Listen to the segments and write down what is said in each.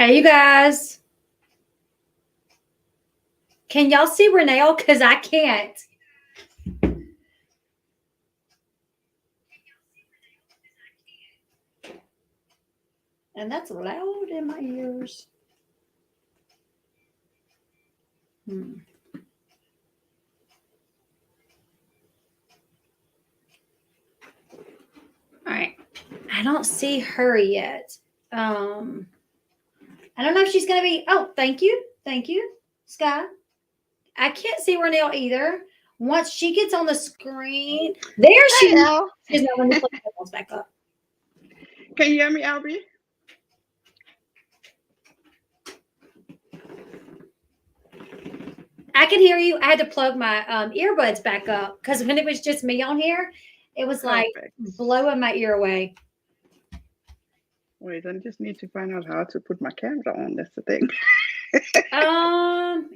Hey, you guys. Can y'all see Renee? Because I can't. And that's loud in my ears. Hmm. All right. I don't see her yet. Um, I don't know if she's going to be. Oh, thank you. Thank you, Sky. I can't see Renee either. Once she gets on the screen, there she Hey, is. Elle. She's not. Let me put the headphones back up. Can you hear me, Albie? I can hear you. I had to plug my earbuds back up because when it was just me on here, it was like Perfect. blowing my ear away. Wait, I just need to find out how to put my camera on. That's the thing.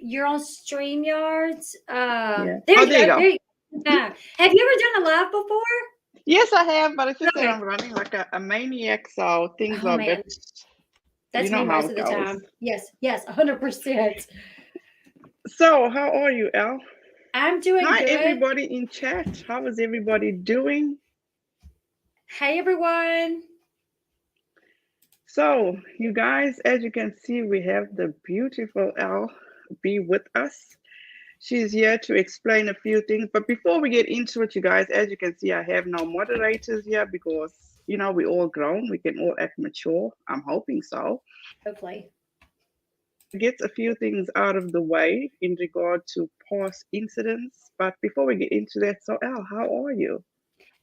You're on StreamYards. Yeah. There Oh, you there you go. go. There you go. Yeah. Have you ever done a live before? Yes, I have, but it's just that Okay. I'm running like a maniac, so things Oh are a man, bit, that's me how most it of the goes. time. Yes, yes, 100%. So, how are you, Elle? I'm doing Hi, good. everybody in chat. How is everybody doing? Hey everyone. So, you guys, as you can see, we have the beautiful Elle be with us. She's here to explain a few things. But before we get into it, you guys, as you can see, I have no moderators here because, we all grown. We can all act mature. I'm hoping so. Hopefully. Get a few things out of the way in regard to past incidents. But before we get into that, so Al, how are you?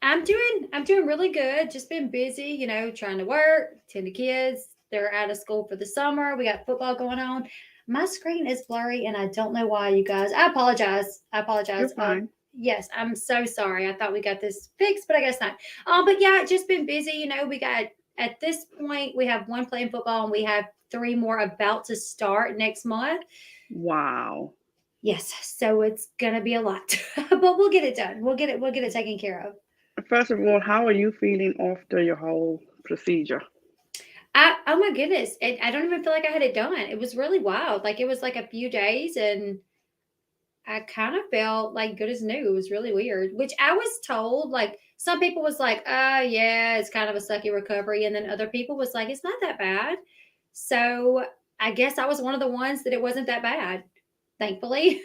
I'm doing really good. Just been busy, trying to work, tend to kids. They're out of school for the summer. We got football going on. My screen is blurry and I don't know why, you guys. I apologize. I You're apologize. fine. Yes, I'm so sorry. I thought we got this fixed, but I guess not. But yeah, just been busy. We got at this point we have one playing football and we have three more about to start next month. Wow. Yes, so it's gonna be a lot, but we'll get it done. We'll get it taken care of. First of all, how are you feeling after your whole procedure? Oh my goodness, I don't even feel like I had it done. It was really wild. Like it was like a few days, and I kind of felt like good as new. It was really weird. Which I was told, like some people was like, "Oh yeah, it's kind of a sucky recovery," and then other people was like, "It's not that bad." So I guess I was one of the ones that it wasn't that bad. Thankfully,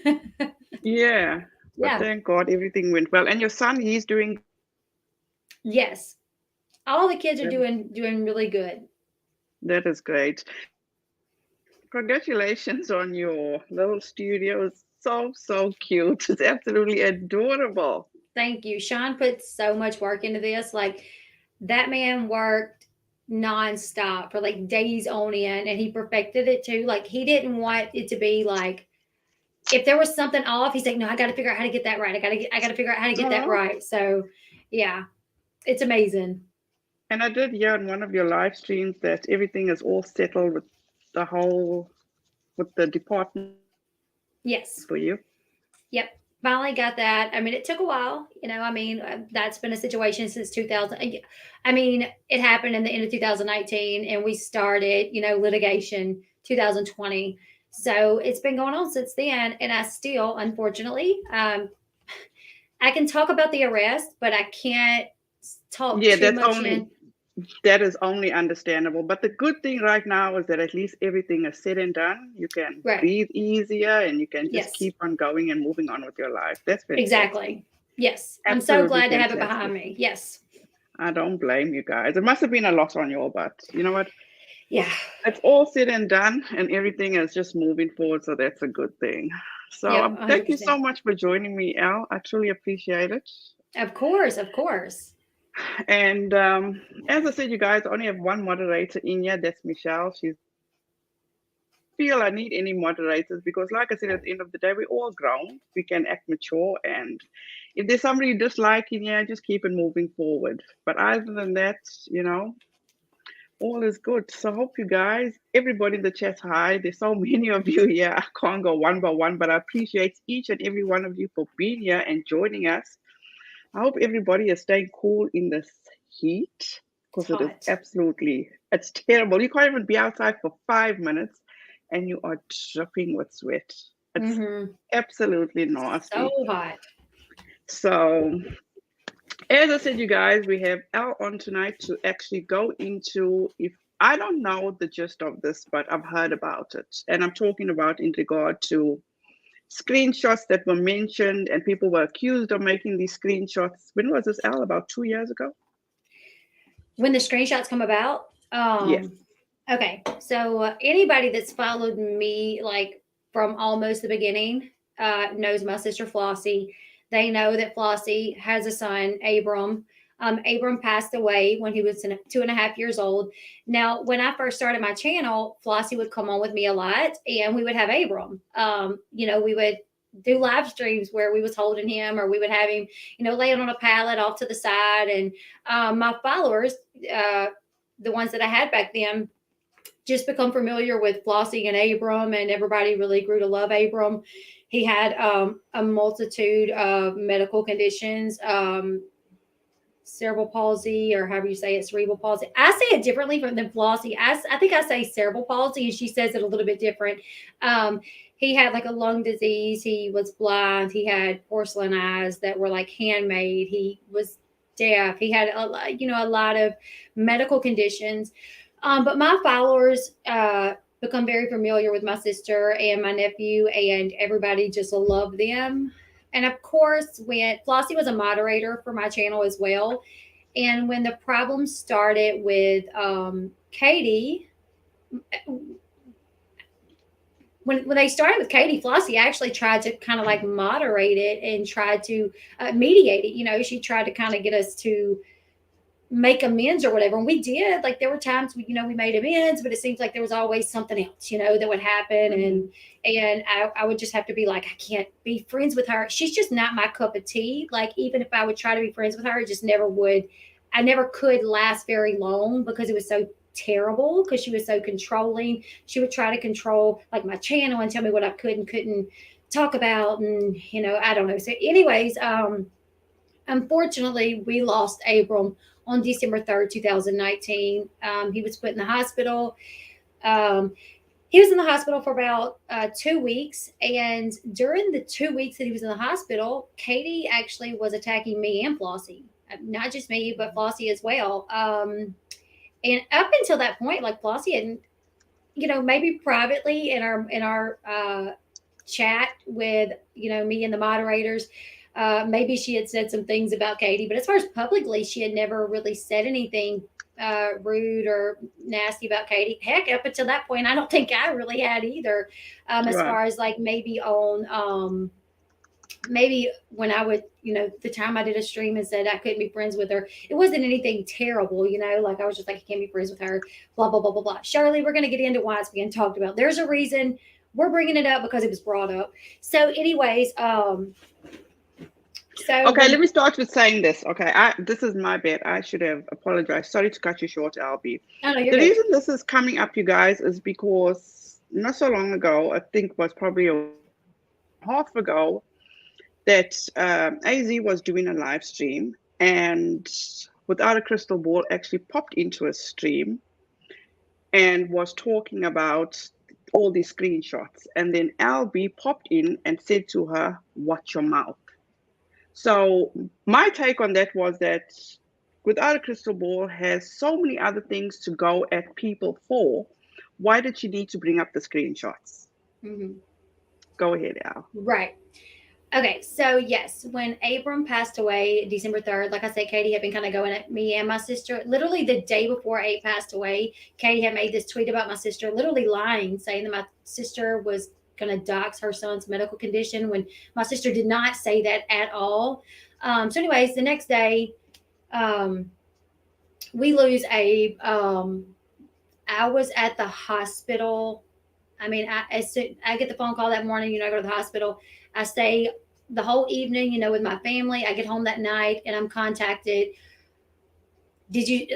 Yeah, but yeah, thank God everything went well. And your son, he's doing yes. All the kids are that. doing really good. That is great. Congratulations on your little studio. It's so cute. It's absolutely adorable. Thank you. Sean put so much work into this. Like that man worked nonstop for like days on end and he perfected it too. Like he didn't want it to be like if there was something off, he's like, no, I gotta figure out how to get that right. I gotta figure out how to get that Oh, right. So yeah, it's amazing. and I did hear in one of your live streams that everything is all settled with the whole with the department Yes. for you. Yep. Finally got that. I mean, it took a while. That's been a situation since 2000. I mean, it happened in the end of 2019, and we started, litigation 2020. So it's been going on since then, and I still, unfortunately, I can talk about the arrest, but I can't talk Yeah, too much in. that is only understandable. But the good thing right now is that at least everything is said and done. You can Right. breathe easier and you can just Yes. keep on going and moving on with your life. That's fantastic. Exactly. Yes. I'm so Absolutely glad to have it behind fantastic. me. Yes. I don't blame you guys. It must have been a lot on you, but you know what? Yeah. It's all said and done, and everything is just moving forward. So that's a good thing. So Yep. thank you 100%. so much for joining me, Al. I truly appreciate it. Of course. Of course. And as I said, you guys I only have one moderator in here. That's Michelle. She's feel I need any moderators because, like I said, at the end of the day, we're all grown. We can act mature, and if there's somebody you dislike in here, just keep it moving forward. But other than that, all is good. So I hope you guys, everybody in the chat, hi. There's so many of you here. I can't go one by one, but I appreciate each and every one of you for being here and joining us. I hope everybody is staying cool in this heat. It's because it is hot. absolutely, it's terrible. You can't even be outside for 5 minutes and you are dripping with sweat. It's Mm-hmm. absolutely So nasty. hot. So, as I said, you guys, we have Elle on tonight to actually go into, if I don't know the gist of this, but I've heard about it. And I'm talking about in regard to screenshots that were mentioned and people were accused of making these screenshots. When was this, Elle? About 2 years ago? When the screenshots come about, Yes. okay, so anybody that's followed me like from almost the beginning knows my sister Flossie. They know that Flossie has a son, Abram. Abram passed away when he was 2.5 years old. Now, when I first started my channel, Flossie would come on with me a lot, and we would have Abram. We would do live streams where we was holding him, or we would have him, laying on a pallet off to the side. And my followers, uh, the ones that I had back then, just become familiar with Flossie and Abram, and everybody really grew to love Abram. He had a multitude of medical conditions, cerebral palsy, or however you say it, cerebral palsy. I say it differently than Flossie. I think I say cerebral palsy, and she says it a little bit different. Um, he had like a lung disease. He was blind. He had porcelain eyes that were like handmade. He was deaf. He had a lot of medical conditions. But my followers become very familiar with my sister and my nephew, and everybody just loved them. And of course, when Flossie was a moderator for my channel as well, and when the problem started with Katie, when they started with Katie, Flossie actually tried to kind of like moderate it and tried to mediate it. She tried to kind of get us to make amends or whatever. And we did. Like there were times we made amends, but it seems like there was always something else, that would happen. Mm-hmm. And I would just have to be like, I can't be friends with her. She's just not my cup of tea. Like even if I would try to be friends with her, it just never would. I never could last very long because it was so terrible, because she was so controlling. She would try to control like my channel and tell me what I could and couldn't talk about. And I don't know. So anyways, unfortunately, we lost Abram on December 3rd, 2019. He was put in the hospital. Um, he was in the hospital for about 2 weeks. And during the 2 weeks that he was in the hospital, Katie actually was attacking me and Flossie. Not just me, but Flossie as well. And up until that point, like Flossie had, maybe privately in our chat with me and the moderators, maybe she had said some things about Katie, but as far as publicly, she had never really said anything rude or nasty about Katie. Heck, up until that point, I don't think I really had either. As Right. far as like maybe on maybe when I would, the time I did a stream and said I couldn't be friends with her, it wasn't anything terrible, like I was just like, I can't be friends with her, blah, blah, blah, blah, blah. Shirley, we're going to get into why it's being talked about. There's a reason we're bringing it up, because it was brought up. So, anyways, so Okay, when, let me start with saying this. Okay, this is my bad. I should have apologized. Sorry to cut you short, LB. oh no, you're The good. reason this is coming up, you guys, is because not so long ago, I think it was probably a half ago, that AZ was doing a live stream, and Without a Crystal Ball actually popped into a stream and was talking about all these screenshots. And then LB popped in and said to her, "Watch your mouth." So my take on that was that Without a Crystal Ball has so many other things to go at people for. Why did she need to bring up the screenshots? Hmm. Go ahead, Al. Right. Okay, so yes, when Abram passed away December 3rd, like I said, Katie had been kind of going at me and my sister. Literally the day before Abe passed away, Katie had made this tweet about my sister, literally lying, saying that my sister was going to dox her son's medical condition, when my sister did not say that at all. So, anyways, the next day, um, we lose Abe. I was at the hospital. I mean, as soon I get the phone call that morning, I go to the hospital. I stay the whole evening, with my family. I get home that night and I'm contacted. Did you,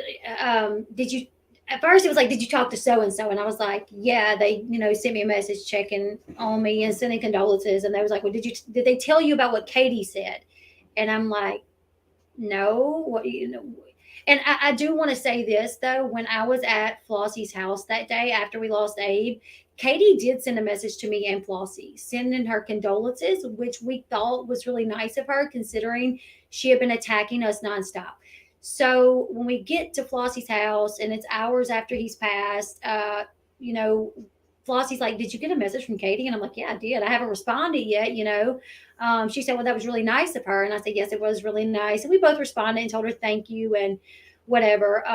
did you, at first it was like, did you talk to so and so? And I was like, yeah, they, sent me a message checking on me and sending condolences. And they was like, well, did they tell you about what Katie said? And I'm like, no, what, And I do want to say this though, when I was at Flossie's house that day after we lost Abe, Katie did send a message to me and Flossie, sending her condolences, which we thought was really nice of her considering she had been attacking us nonstop. So when we get to Flossie's house and it's hours after he's passed, you know, Flossie's like, "Did you get a message from Katie?" And I'm like, "Yeah, I did. I haven't responded yet, you know." She said, "Well, that was really nice of her." And I said, "Yes, it was really nice." And we both responded and told her thank you and whatever.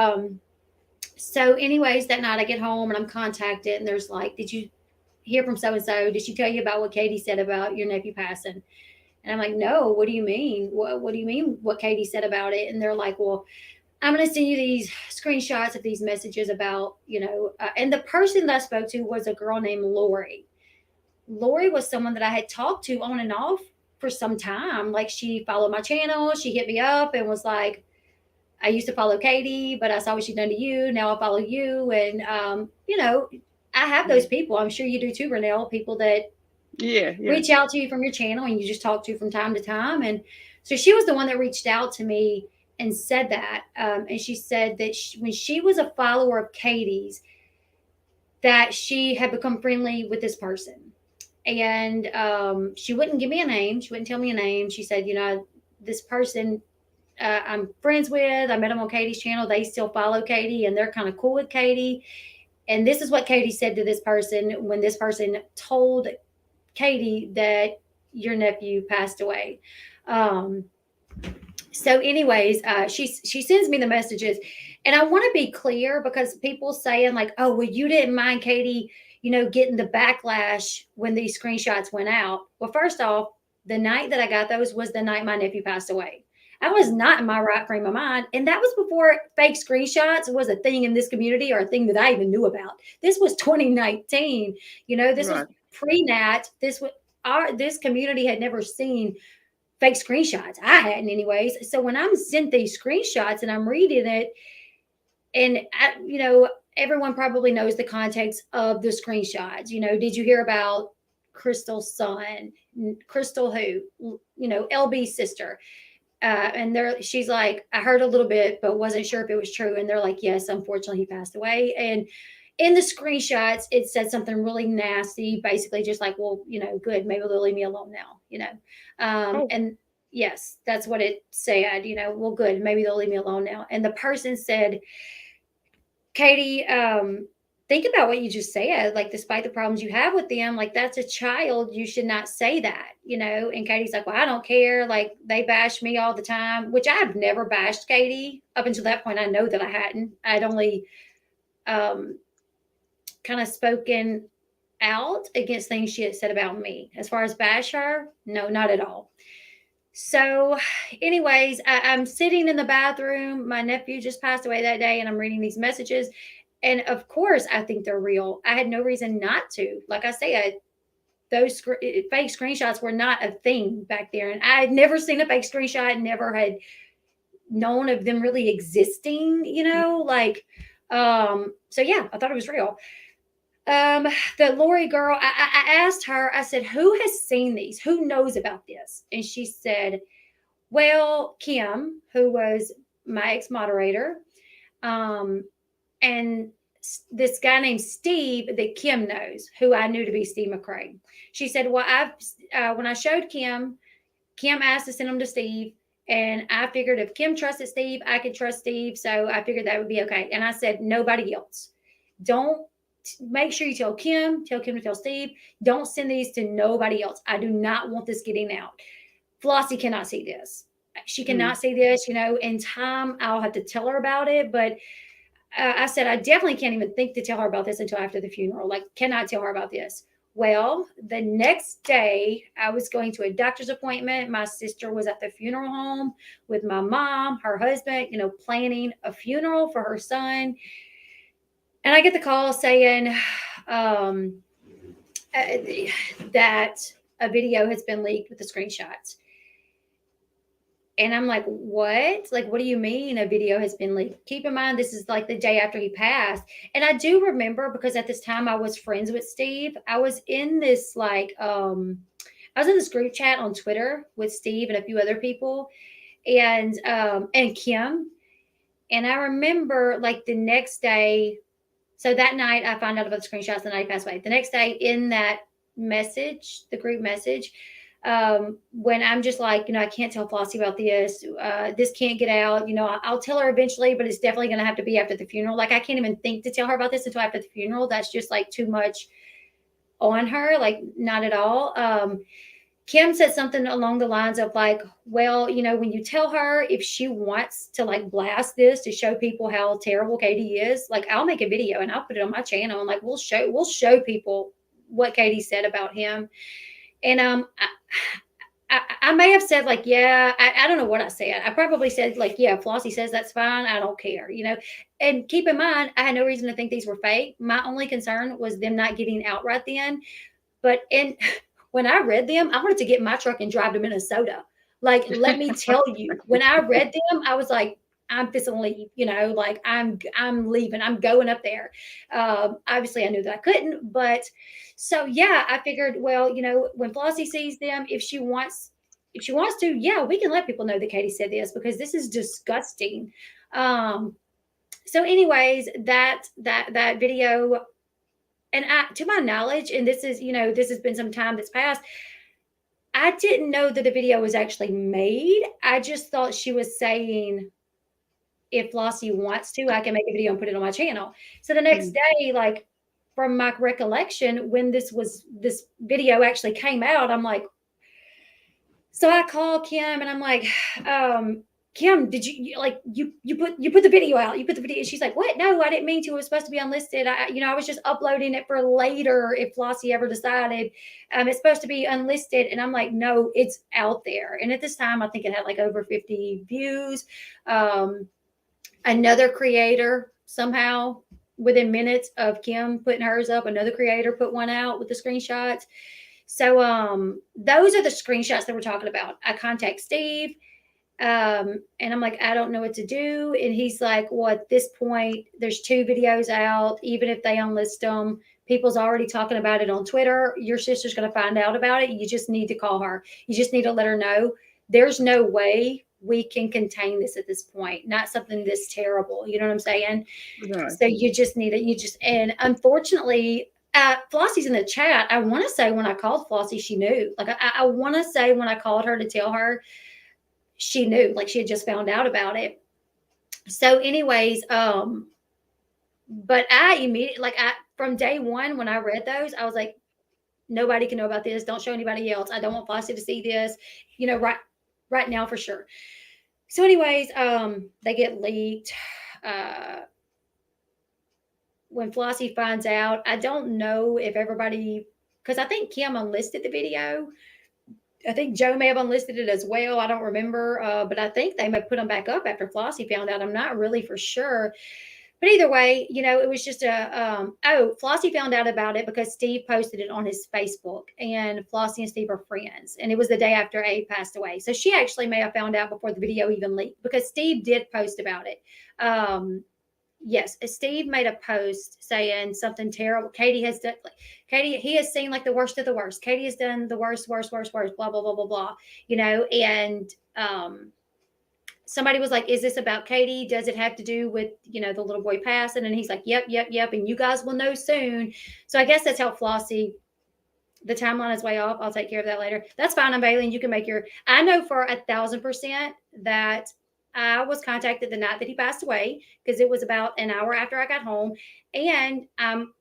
So, anyways, that night I get home and I'm contacted, and there's like, "Did you hear from so and so? Did she tell you about what Katie said about your nephew passing?" And I'm like, "No, what do you mean? What do you mean what Katie said about it?" And they're like, "Well, I'm going to send you these screenshots of these messages about, and the person that I spoke to was a girl named Lori. Lori was someone that I had talked to on and off for some time. Like, she followed my channel, she hit me up and was like, I used to follow Katie, but I saw what she'd done to you. Now I follow you. And, I have those Mm. people. I'm sure you do too, Renelle, people that Yeah, yeah. reach out to you from your channel and you just talk to from time to time. And so she was the one that reached out to me and said that. And she said that when she was a follower of Katie's, that she had become friendly with this person. And she wouldn't give me a name. She wouldn't tell me a name. She said, this person I'm friends with. I met them on Katie's channel. They still follow Katie and they're kind of cool with Katie. And this is what Katie said to this person when this person told Katie that your nephew passed away. Um, so, anyways, she sends me the messages, and I want to be clear because people saying like, "Oh, well, you didn't mind Katie, getting the backlash when these screenshots went out." Well, first off, the night that I got those was the night my nephew passed away. I was not in my right frame of mind, and that was before fake screenshots was a thing in this community or a thing that I even knew about. This was 2019. This was Right. pre-nat. This community had never seen fake screenshots. I hadn't, anyways. So when I'm sent these screenshots and I'm reading it, and everyone probably knows the context of the screenshots. Did you hear about Crystal's son? Crystal, who? LB's sister. And she's like, I heard a little bit, but wasn't sure if it was true. And they're like, yes, unfortunately, he passed away. And in the screenshots, it said something really nasty, basically just like, well, good, maybe they'll leave me alone now. Oh, And yes, that's what it said. Well, good, maybe they'll leave me alone now. And the person said, Katie, think about what you just said. Like, despite the problems you have with them, like, that's a child. You should not say that. And Katie's like, well, I don't care. Like, they bash me all the time, which I've never bashed Katie up until that point. I know that I hadn't. I'd only um, kind of spoken out against things she had said about me. As far as bash her, no, not at all. So, anyways, I'm sitting in the bathroom. My nephew just passed away that day, and I'm reading these messages. And of course, I think they're real. I had no reason not to. Like I say, those fake screenshots were not a thing back there. And I had never seen a fake screenshot, never had known of them really existing. So yeah, I thought it was real. The Lori girl, I asked her, I said, who has seen these? Who knows about this? And she said, well, Kim, who was my ex moderator, and this guy named Steve that Kim knows, who I knew to be Steve McCrae. She said, well, when I showed Kim asked to send them to Steve. And I figured if Kim trusted Steve, I could trust Steve. So I figured that would be okay. And I said, nobody else. Don't make sure you tell Kim to tell Steve. Don't send these to nobody else. I do not want this getting out. Flossie cannot see this. She mm. cannot see this. In time, I'll have to tell her about it. But I said, I definitely can't even think to tell her about this until after the funeral. Like, cannot tell her about this. Well, the next day, I was going to a doctor's appointment. My sister was at the funeral home with my mom, her husband, planning a funeral for her son. And I get the call saying um, uh, that a video has been leaked with the screenshots. And I'm like, what? Like, what do you mean a video has been leaked? Keep in mind, this is like the day after he passed. And I do remember because at this time I was friends with Steve. I was in this group chat on Twitter with Steve and a few other people and Kim. And I remember like the next day, so that night I found out about the screenshots the night he passed away. The next day in that message, the group message, when I'm just like, I can't tell Flossie about this. This can't get out. I'll tell her eventually, but it's definitely going to have to be after the funeral. Like, I can't even think to tell her about this until after the funeral. That's just like too much on her. Like, not at all. Kim said something along the lines of like, well, when you tell her if she wants to like blast this to show people how terrible Katie is, like I'll make a video and I'll put it on my channel and like we'll show people what Katie said about him. And I may have said like, yeah, I don't know what I said. I probably said like, yeah, Flossie says that's fine. I don't care, And keep in mind, I had no reason to think these were fake. My only concern was them not getting out right then. But when I read them, I wanted to get in my truck and drive to Minnesota. Like, let me tell you, when I read them, I was like, I'm fixing to leave, like I'm leaving. I'm going up there. Obviously I knew that I couldn't, but so yeah, I figured, well, when Flossie sees them, if she wants to, yeah, we can let people know that Katie said this because this is disgusting. So anyways, that video, and to my knowledge, and this is, this has been some time that's passed, I didn't know that the video was actually made. I just thought she was saying, if Flossie wants to, I can make a video and put it on my channel. So the next day, like from my recollection, when this video actually came out, I'm like, so I called Kim and I'm like, Kim, did you like you put the video out? You put the video. She's like, what? No, I didn't mean to. It was supposed to be unlisted. I was just uploading it for later if Flossie ever decided. It's supposed to be unlisted. And I'm like, no, it's out there. And at this time, I think it had like over 50 views. Another creator somehow within minutes of Kim putting hers up, another creator put one out with the screenshots. So those are the screenshots that we're talking about. I contact Steve. And I'm like, I don't know what to do. And he's like, well, at this point, there's 2 videos out. Even if they unlist them, people's already talking about it on Twitter. Your sister's going to find out about it. You just need to call her. You just need to let her know. There's no way we can contain this at this point. Not something this terrible. You know what I'm saying? Right. So you just need it. And unfortunately, Flossie's in the chat. I want to say when I called Flossie, she knew. Like I want to say when I called her to tell her, she knew, like she had just found out about it. So anyways, but I immediately, from day one, when I read those, I was like, nobody can know about this. Don't show anybody else. I don't want Flossie to see this, right now for sure. So anyways, they get leaked. When Flossie finds out, I don't know if everybody, because I think Kim unlisted the video. I think Joe may have unlisted it as well. I don't remember, but I think they may put them back up after Flossie found out. I'm not really for sure. But either way, it was just Flossie found out about it because Steve posted it on his Facebook, and Flossie and Steve are friends. And it was the day after A passed away. So she actually may have found out before the video even leaked because Steve did post about it. Yes, Steve made a post saying something terrible. Katie has done, he has seen like the worst of the worst. Katie has done the worst, blah, blah, blah, blah, blah, and somebody was like, is this about Katie? Does it have to do with, the little boy passing? And he's like, yep. And you guys will know soon. So I guess that's how Flossie, the timeline is way off. I'll take care of that later. That's fine. I'm Bailey. And you can make I know for 1,000% that I was contacted the night that he passed away because it was about an hour after I got home. And I'm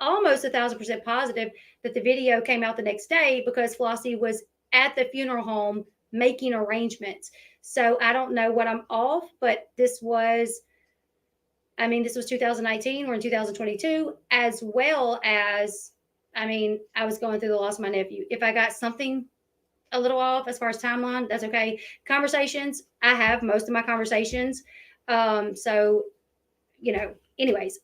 almost 1,000% positive that the video came out the next day because Flossie was at the funeral home making arrangements. So I don't know what I'm off, but this was 2019. We're in 2022, as well as, I was going through the loss of my nephew. If I got something a little off as far as timeline, that's okay. Conversations, I have most of my conversations. So, anyways.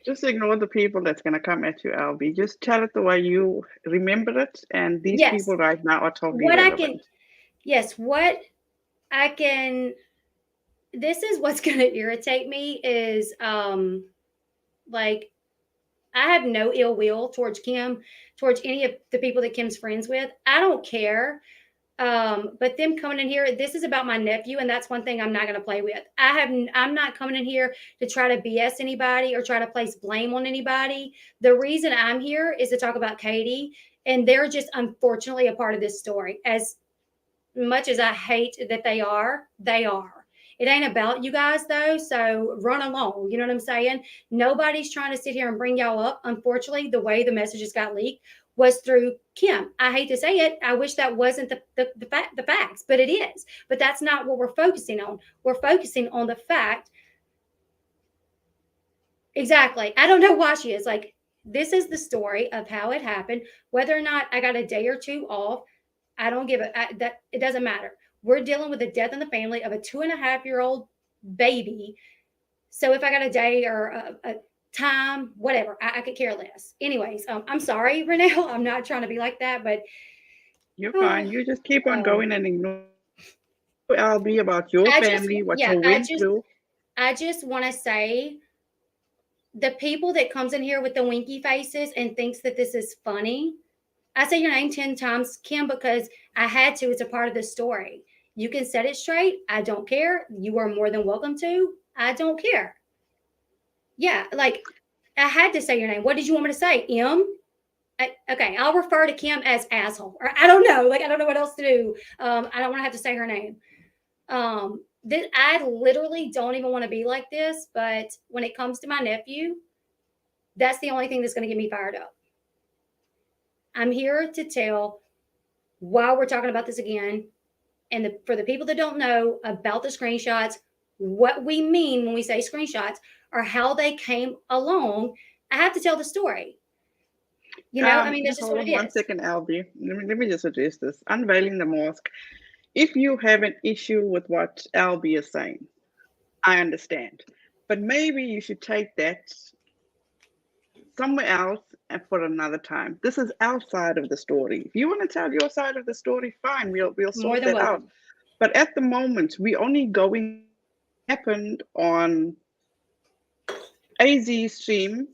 Just ignore the people that's going to come at you, LB. Just tell it the way you remember it. And these people right now are totally relevant. This is what's going to irritate me is, I have no ill will towards Kim, towards any of the people that Kim's friends with. I don't care But them coming in here, this is about my nephew, and that's one thing I'm not going to play with. I'm not coming in here to try to BS anybody or try to place blame on anybody. The reason I'm here is to talk about Katie, and they're just unfortunately a part of this story. As much as I hate that they are, they are. It ain't about you guys though, so run along. You know what I'm saying? Nobody's trying to sit here and bring y'all up. Unfortunately, the way the messages got leaked was through Kim. I hate to say it. I wish that wasn't the facts, but it is. But that's not what we're focusing on. We're focusing on the fact. Exactly. I don't know why she is. Like, this is the story of how it happened. Whether or not I got a day or two off, I don't give that. It doesn't matter. We're dealing with the death in the family of a 2.5-year-old baby. So if I got a day or a time, whatever, I could care less. Anyways, I'm sorry, Renelle. I'm not trying to be like that, but You're oh, fine. You just keep on um, going and ignore LB about your family, what you went through. I just want to say the people that comes in here with the winky faces and thinks that this is funny. I say your name 10 times, Kim, because I had to. It's a part of the story. You can set it straight. I don't care. You are more than welcome to. I don't care. Yeah, like I had to say your name. What did you want me to say? Okay, I'll refer to Kim as asshole. Or I don't know. Like I don't know what else to do. I don't want to have to say her name. I literally don't even want to be like this, but when it comes to my nephew, that's the only thing that's going to get me fired up. I'm here to tell why we're talking about this again. And for the people that don't know about the screenshots, what we mean when we say screenshots or how they came along, I have to tell the story. I mean, that's Just just hold what on it one is. second, LB. Let me just address this. Unveiling the mask. If you have an issue with what LB is saying, I understand. But maybe you should take that somewhere else and for another time. This is our side of the story. If you want to tell your side of the story, fine, we'll More sort than that out. welcome. But at the moment, we only going happened on AZ stream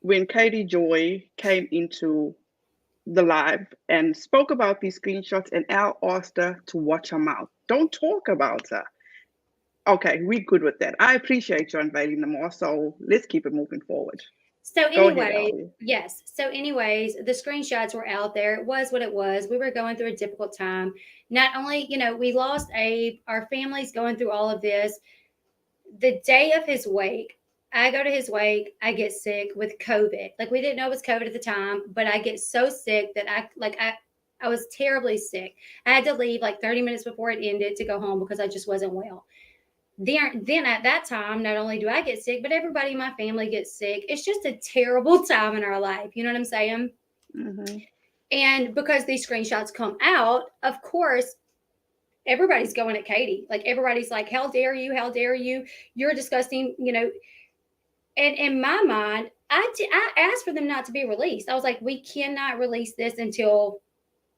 when Katie Joy came into the live and spoke about these screenshots, and Al asked her to watch her mouth. Don't talk about her. Okay, we're good with that. I appreciate you unveiling them all, so let's keep it moving forward. So, Go ahead, anyway, Albie. yes. So, anyways, the screenshots were out there. It was what it was. We were going through a difficult time. Not only, we lost Abe, our family's going through all of this. The day of his wake, I go to his wake, I get sick with COVID. Like we didn't know it was COVID at the time, but I get so sick that I was terribly sick. I had to leave like 30 minutes before it ended to go home because I just wasn't well. Then at that time, not only do I get sick, but everybody in my family gets sick. It's just a terrible time in our life. You know what I'm saying? Mm-hmm. And because these screenshots come out, of course, everybody's going at Katie. Like everybody's like, "How dare you? How dare you? You're disgusting." And in my mind, I asked for them not to be released. I was like, we cannot release this until,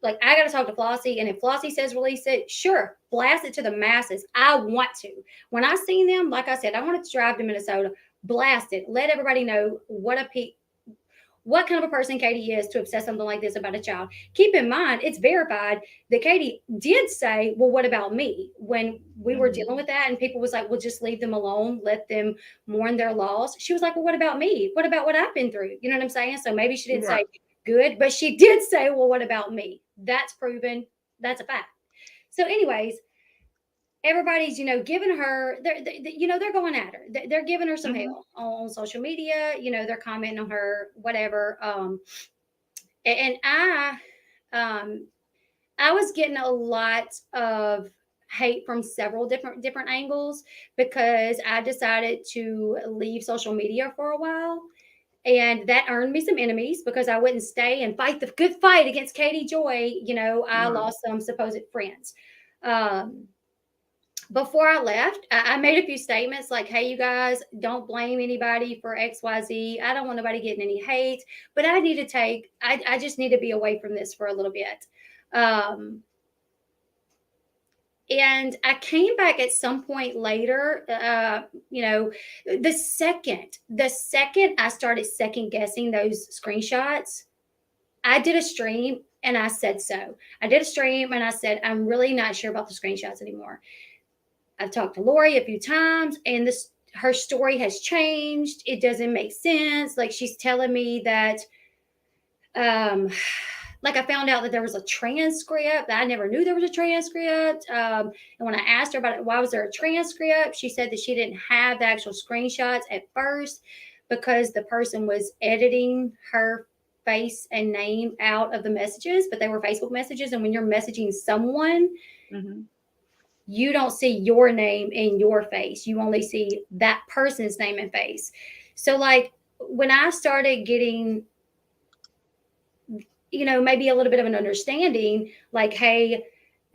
like, I got to talk to Flossie. And if Flossie says release it, sure, blast it to the masses. I want to. When I seen them, like I said, I wanted to drive to Minnesota, blast it, let everybody know what kind of a person Katie is to obsess something like this about a child. Keep in mind, it's verified that Katie did say, "Well, what about me?" When we were Mm-hmm. dealing with that, and people was like, "Well, just leave them alone, let them mourn their loss." She was like, "Well, what about me? What about what I've been through?" You know what I'm saying? So maybe she didn't Right. say good, but she did say, "Well, what about me?" That's proven. That's a fact. So, anyways, everybody's giving her they're going at her, they're giving her some Mm-hmm. hell on social media, they're commenting on her, whatever. And I was getting a lot of hate from several different angles because I decided to leave social media for a while, and that earned me some enemies because I wouldn't stay and fight the good fight against Katie Joy. I Right. lost some supposed friends. um Before I left, I made a few statements like, "Hey, you guys, don't blame anybody for XYZ. I don't want nobody getting any hate, but I just need to be away from this for a little bit." Um, and I came back at some point later. The second I started second guessing those screenshots, I did a stream And I said so. I did a stream and I said, I'm really not sure about the screenshots anymore. I've talked to Lori a few times, and this her story has changed. It doesn't make sense. Like, she's telling me that um like, I found out that there was a transcript. I never knew there was a transcript. And when I asked her about it, why was there a transcript? She said that she didn't have the actual screenshots at first because the person was editing her face and name out of the messages, but they were Facebook messages. And when you're messaging someone, Mm-hmm. you don't see your name in your face. You only see that person's name and face. So, like, when I started getting, maybe a little bit of an understanding, like, hey,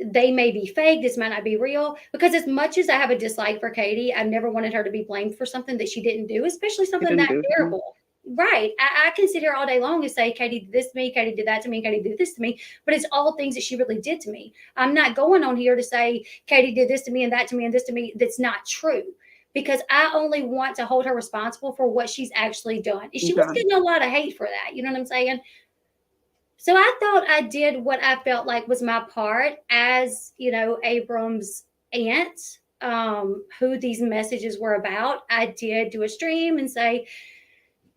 they may be fake, this might not be real. Because as much as I have a dislike for Katie, I've never wanted her to be blamed for something that she didn't do, especially You something didn't that do. Mm-hmm. terrible. Right. I can sit here all day long and say, Katie did this to me, Katie did that to me, Katie did this to me, but it's all things that she really did to me. I'm not going on here to say Katie did this to me and that to me and this to me. That's not true, because I only want to hold her responsible for what she's actually done. And she was Done. getting a lot of hate for that. You know what I'm saying? So I thought I did what I felt like was my part as, Abram's aunt, who these messages were about. I did do a stream and say,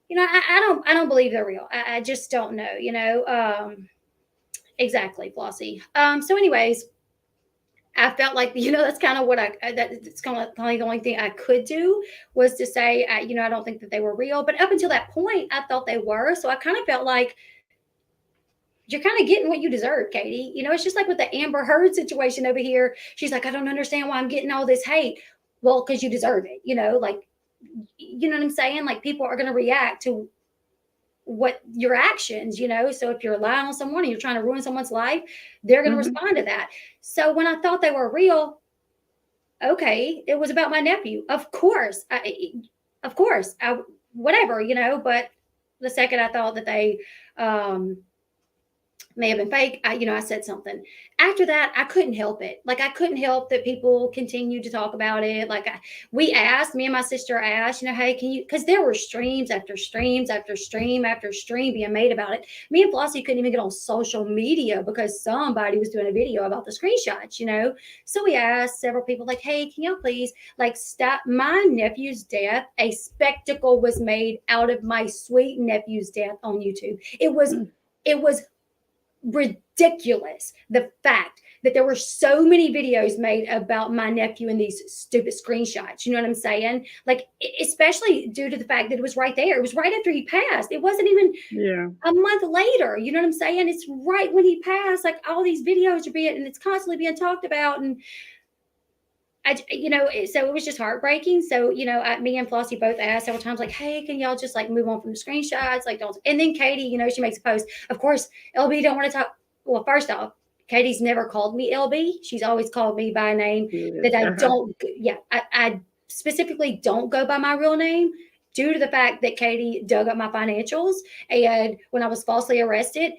I don't believe they're real. I just don't know, exactly, Flossie. So anyways, I felt like, that's kind of what that's kind of the only thing I could do was to say, I don't think that they were real. But up until that point, I thought they were. So I kind of felt like, you're kind of getting what you deserve, Katie. It's just like with the Amber Heard situation over here. She's like, I don't understand why I'm getting all this hate. Well, because you deserve it. Like, you know what I'm saying? Like, people are going to react to what your actions, So if you're lying on someone and you're trying to ruin someone's life, they're going to Mm-hmm. respond to that. So when I thought they were real, okay, it was about my nephew. Of course, whatever, But the second I thought that they, may have been fake. I said something. After that, I couldn't help it. Like, I couldn't help that people continued to talk about it. Like, we asked, me and my sister asked, hey, can you? Because there were streams after streams after stream after stream being made about it. Me and Flossie couldn't even get on social media because somebody was doing a video about the screenshots. So we asked several people, like, hey, can y'all please, like, stop my nephew's death? A spectacle was made out of my sweet nephew's death on YouTube. It was ridiculous, the fact that there were so many videos made about my nephew and these stupid screenshots. You know what I'm saying? Like, especially due to the fact that it was right there. It was right after he passed. It wasn't even Yeah. a month later. You know what I'm saying? It's right when he passed. Like, all these videos are being, and it's constantly being talked about. And so it was just heartbreaking. So, me and Flossie both asked several times, like, hey, can y'all just like move on from the screenshots? Like, don't. And then Katie, she makes a post. Of course, LB don't want to talk. Well, first off, Katie's never called me LB. She's always called me by a name Yes. that I Uh-huh. don't. Yeah, I specifically don't go by my real name due to the fact that Katie dug up my financials. And when I was falsely arrested,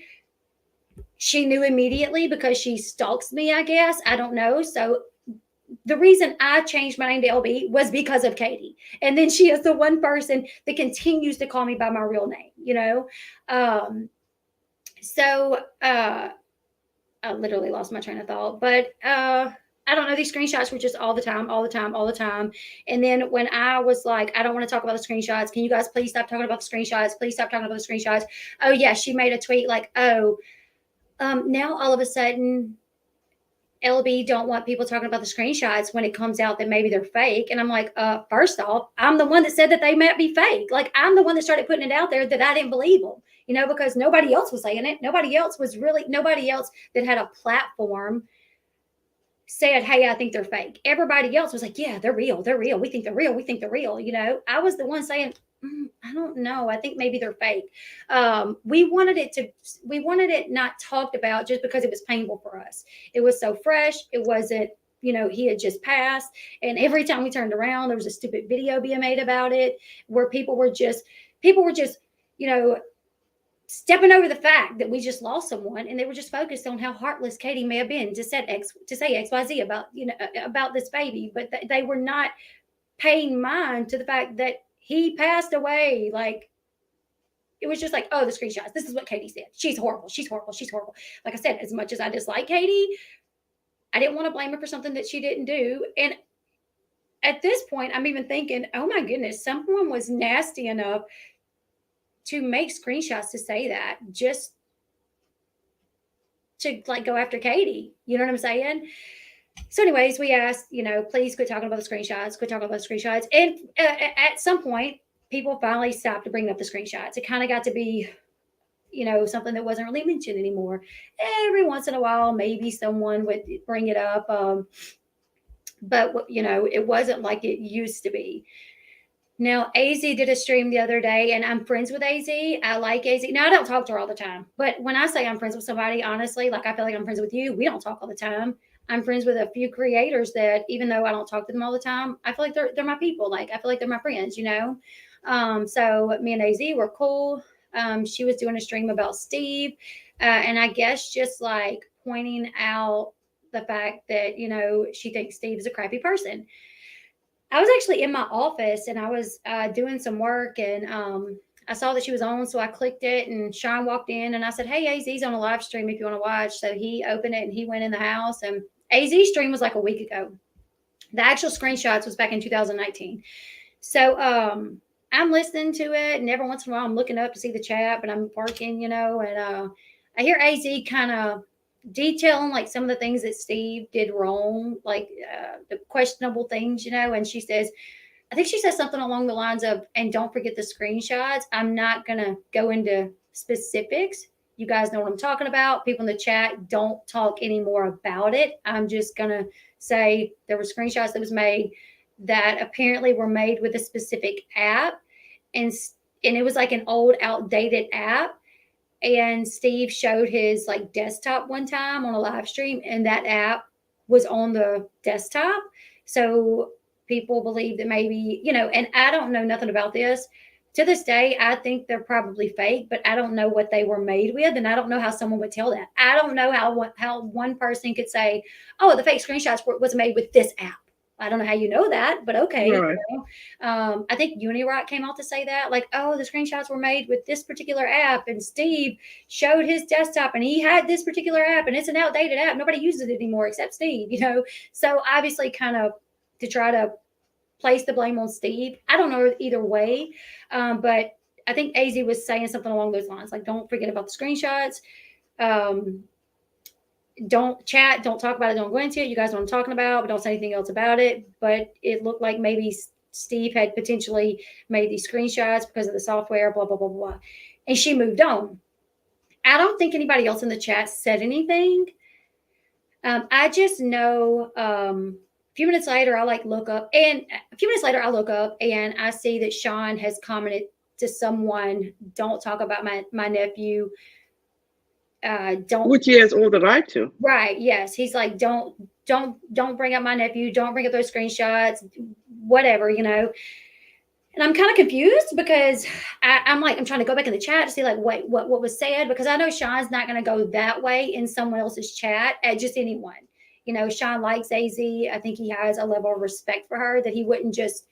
she knew immediately because she stalks me, I guess. I don't know. So the reason I changed my name to LB was because of Katie. And then she is the one person that continues to call me by my real name. So I literally lost my train of thought, but I don't know. These screenshots were just all the time, all the time, all the time. And then when I was like, I don't want to talk about the screenshots. Can you guys please stop talking about the screenshots? Please stop talking about the screenshots. Oh yeah, she made a tweet like, oh, now all of a sudden LB don't want people talking about the screenshots when it comes out that maybe they're fake. And I'm like, first off, I'm the one that said that they might be fake. Like, I'm the one that started putting it out there that I didn't believe them, because nobody else was saying it. Nobody else that had a platform said, hey, I think they're fake. Everybody else was like, yeah, they're real. They're real. We think they're real. We think they're real. I was the one saying, I don't know. I think maybe they're fake. We wanted it not talked about just because it was painful for us. It was so fresh. It wasn't, he had just passed. And every time we turned around, there was a stupid video being made about it where people were just, you know, stepping over the fact that we just lost someone, and they were just focused on how heartless Katie may have been to say XYZ about this baby, but they were not paying mind to the fact that he passed away. Like, it was just like, oh, the screenshots. This is what Katie said. She's horrible. She's horrible. She's horrible. Like I said, as much as I dislike Katie, I didn't want to blame her for something that she didn't do. And at this point, I'm even thinking, oh my goodness, someone was nasty enough to make screenshots to say that just to like go after Katie. You know what I'm saying? So, anyways, we asked, please quit talking about the screenshots, quit talking about the screenshots. And at some point, people finally stopped bringing up the screenshots. It kind of got to be, something that wasn't really mentioned anymore. Every once in a while, maybe someone would bring it up. But, it wasn't like it used to be. Now, AZ did a stream the other day, and I'm friends with AZ. I like AZ. Now, I don't talk to her all the time, but when I say I'm friends with somebody, honestly, like I feel like I'm friends with you, we don't talk all the time. I'm friends with a few creators that, even though I don't talk to them all the time, I feel like they're my people. Like I feel like they're my friends, So me and AZ were cool. She was doing a stream about Steve, and I guess just like pointing out the fact that she thinks Steve is a crappy person. I was actually in my office and I was doing some work and I saw that she was on, so I clicked it and Sean walked in and I said, "Hey, AZ's on a live stream if you want to watch." So he opened it and he went in the house and AZ stream was like a week ago. The actual screenshots was back in 2019. So I'm listening to it and every once in a while I'm looking up to see the chat, but I'm working, and I hear AZ kind of detailing like some of the things that Steve did wrong, like the questionable things, and she says, I think she says something along the lines of, and don't forget the screenshots. I'm not going to go into specifics. You guys know what I'm talking about. People in the chat, don't talk anymore about it. I'm just going to say there were screenshots that was made that apparently were made with a specific app. And it was like an old, outdated app. And Steve showed his like desktop one time on a live stream, and that app was on the desktop. So people believe that maybe, and I don't know nothing about this. To this day, I think they're probably fake, but I don't know what they were made with, and I don't know how someone would tell that. I don't know how one person could say, "Oh, the fake screenshots was made with this app." I don't know how you know that, but okay. Right. I think Unirock came out to say that, like, oh, the screenshots were made with this particular app, and Steve showed his desktop, and he had this particular app, and it's an outdated app. Nobody uses it anymore except Steve, So obviously, kind of to try to place the blame on Steve. I don't know either way, but I think AZ was saying something along those lines, like, don't forget about the screenshots. Don't chat, don't talk about it, don't go into it. You guys know what I'm talking about, but don't say anything else about it. But it looked like maybe Steve had potentially made these screenshots because of the software, blah, blah, blah, blah. And she moved on. I don't think anybody else in the chat said anything. I just know a few minutes later, I look up and I see that Sean has commented to someone, don't talk about my nephew. Don't, which he has all the right to. Right. Yes. He's like, don't bring up my nephew. Don't bring up those screenshots, whatever, And I'm kind of confused because I'm trying to go back in the chat to see like what was said, because I know Sean's not going to go that way in someone else's chat at just anyone. Sean likes AZ. I think he has a level of respect for her that he wouldn't just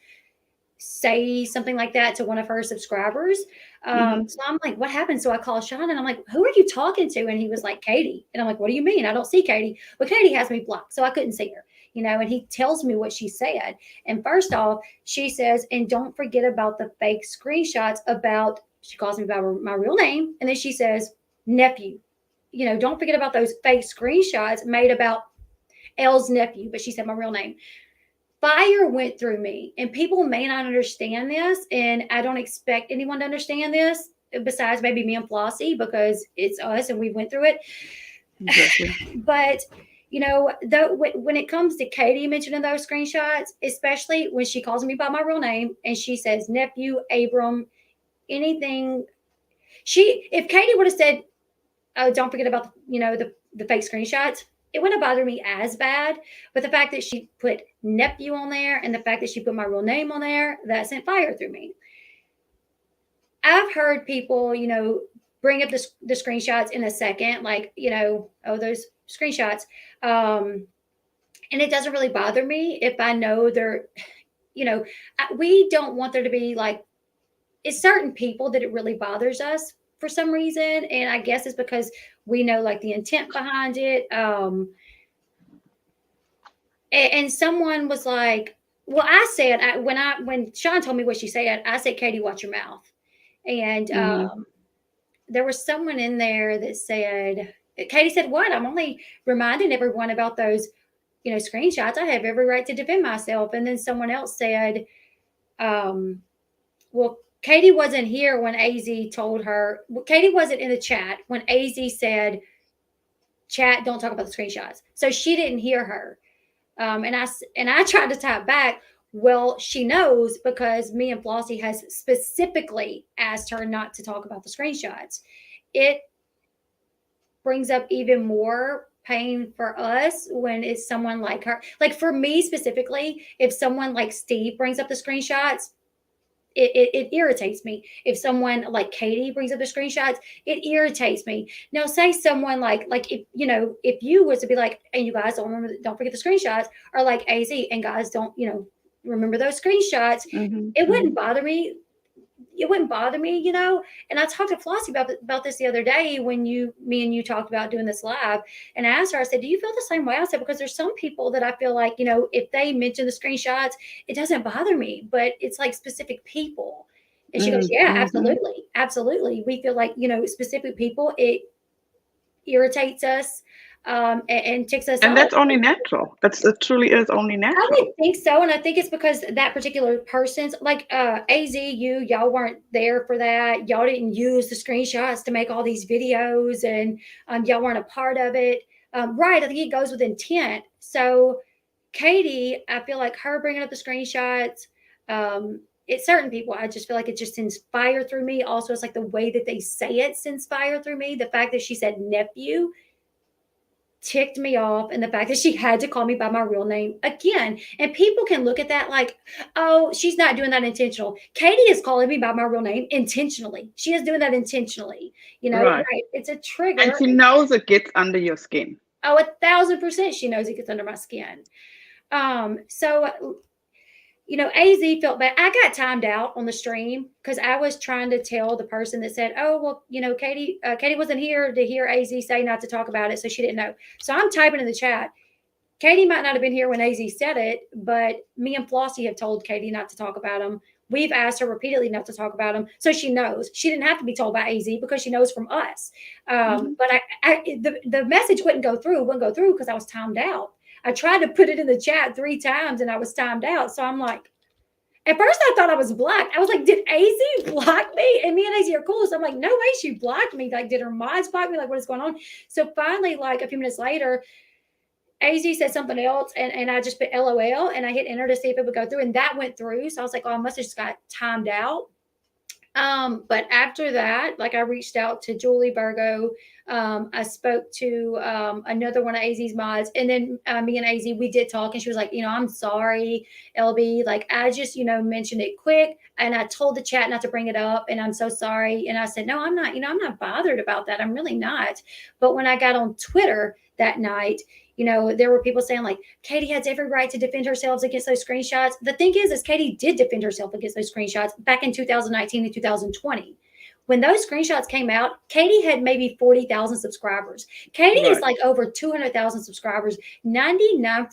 say something like that to one of her subscribers. So I'm like, what happened? So I call Sean and I'm like, who are you talking to? And he was like, Katie. And I'm like, what do you mean? I don't see Katie. But Katie has me blocked, so I couldn't see her, and he tells me what she said. And first off, she says, and don't forget about the fake screenshots about, she calls me by my real name. And then she says, nephew, don't forget about those fake screenshots made about Elle's nephew. But she said my real name. Fire went through me, and people may not understand this, and I don't expect anyone to understand this besides maybe me and Flossie, because it's us and we went through it. Exactly. But when it comes to Katie mentioning those screenshots, especially when she calls me by my real name and she says nephew, Abram, anything, if Katie would have said, oh, don't forget about the fake screenshots, it wouldn't bother me as bad. But the fact that she put nephew on there and the fact that she put my real name on there, that sent fire through me. I've heard people, bring up the screenshots in a second, like, oh, those screenshots. And it doesn't really bother me if I know they're, we don't want there to be like, it's certain people that it really bothers us for some reason, and I guess it's because we know like the intent behind it. And someone was like, well, I said when Sean told me what she said, I said, Katie, watch your mouth. And Mm-hmm. there was someone in there that said, Katie said, what? I'm only reminding everyone about those, screenshots. I have every right to defend myself. And then someone else said, um, well, Katie wasn't here when AZ told her. Katie wasn't in the chat when AZ said, chat, don't talk about the screenshots. So she didn't hear her. And I tried to type back. Well, she knows because me and Flossie has specifically asked her not to talk about the screenshots. It brings up even more pain for us when it's someone like her. Like for me specifically, if someone like Steve brings up the screenshots, it irritates me. If someone like Katie brings up the screenshots, it irritates me. Now, say someone like if you was to be like, and you guys don't forget the screenshots, or like AZ, and guys don't remember those screenshots, Mm-hmm. it Mm-hmm. wouldn't bother me. It wouldn't bother me. And I talked to Flossie about this the other day when me and you talked about doing this live, and I asked her. I said, "Do you feel the same way?" I said, "Because there's some people that I feel like if they mention the screenshots, it doesn't bother me, but it's like specific people." And she goes, "Yeah, Mm-hmm. absolutely, absolutely. We feel like specific people. It irritates us, and ticks us And off." that's only natural. It truly is only I would natural. think so, and I think it's because that particular person's like AZ, y'all weren't there for that. Y'all didn't use the screenshots to make all these videos, and y'all weren't a part of it. Right? I think it goes with intent. So Katie, I feel like her bringing up the screenshots. It's certain people. I just feel like it just sends fire through me. Also, it's like the way that they say it sends fire through me. The fact that she said nephew ticked me off, and the fact that she had to call me by my real name again. And people can look at that like, oh, she's not doing that intentional. Katie is calling me by my real name intentionally. She is doing that intentionally. Right. Right? It's a And trigger. she knows it gets under your skin. Oh, 1,000% she knows it gets under my skin. So AZ felt bad. I got timed out on the stream because I was trying to tell the person that said, "Oh, well, Katie wasn't here to hear AZ say not to talk about it, so she didn't know." So I'm typing in the chat. Katie might not have been here when AZ said it, but me and Flossie have told Katie not to talk about them. We've asked her repeatedly not to talk about them, so she knows. She didn't have to be told by AZ because she knows from us. Mm-hmm. But the message wouldn't go through because I was timed out. I tried to put it in the chat 3 times and I was timed out. So I'm like, at first I thought I was blocked. I was like, did AZ block me? And me and AZ are cool. So I'm like, no way she blocked me. Like, did her mods block me? Like, what is going on? So finally, like a few minutes later, AZ said something else, and I just put LOL, and I hit enter to see if it would go through, and that went through. So I was like, oh, I must have just got timed out. But after that, like I reached out to Julie Virgo. I spoke to another one of AZ's mods, and then me and AZ, we did talk, and she was like, I'm sorry, LB. Like I just, mentioned it quick, and I told the chat not to bring it up, and I'm so sorry. And I said, no, I'm not. I'm not bothered about that. I'm really not. But when I got on Twitter that night, there were people saying like Katie has every right to defend herself against those screenshots. The thing is Katie did defend herself against those screenshots back in 2019 and 2020. When those screenshots came out, Katie had maybe 40,000 subscribers. Katie is Right. like over 200,000 subscribers. 99%,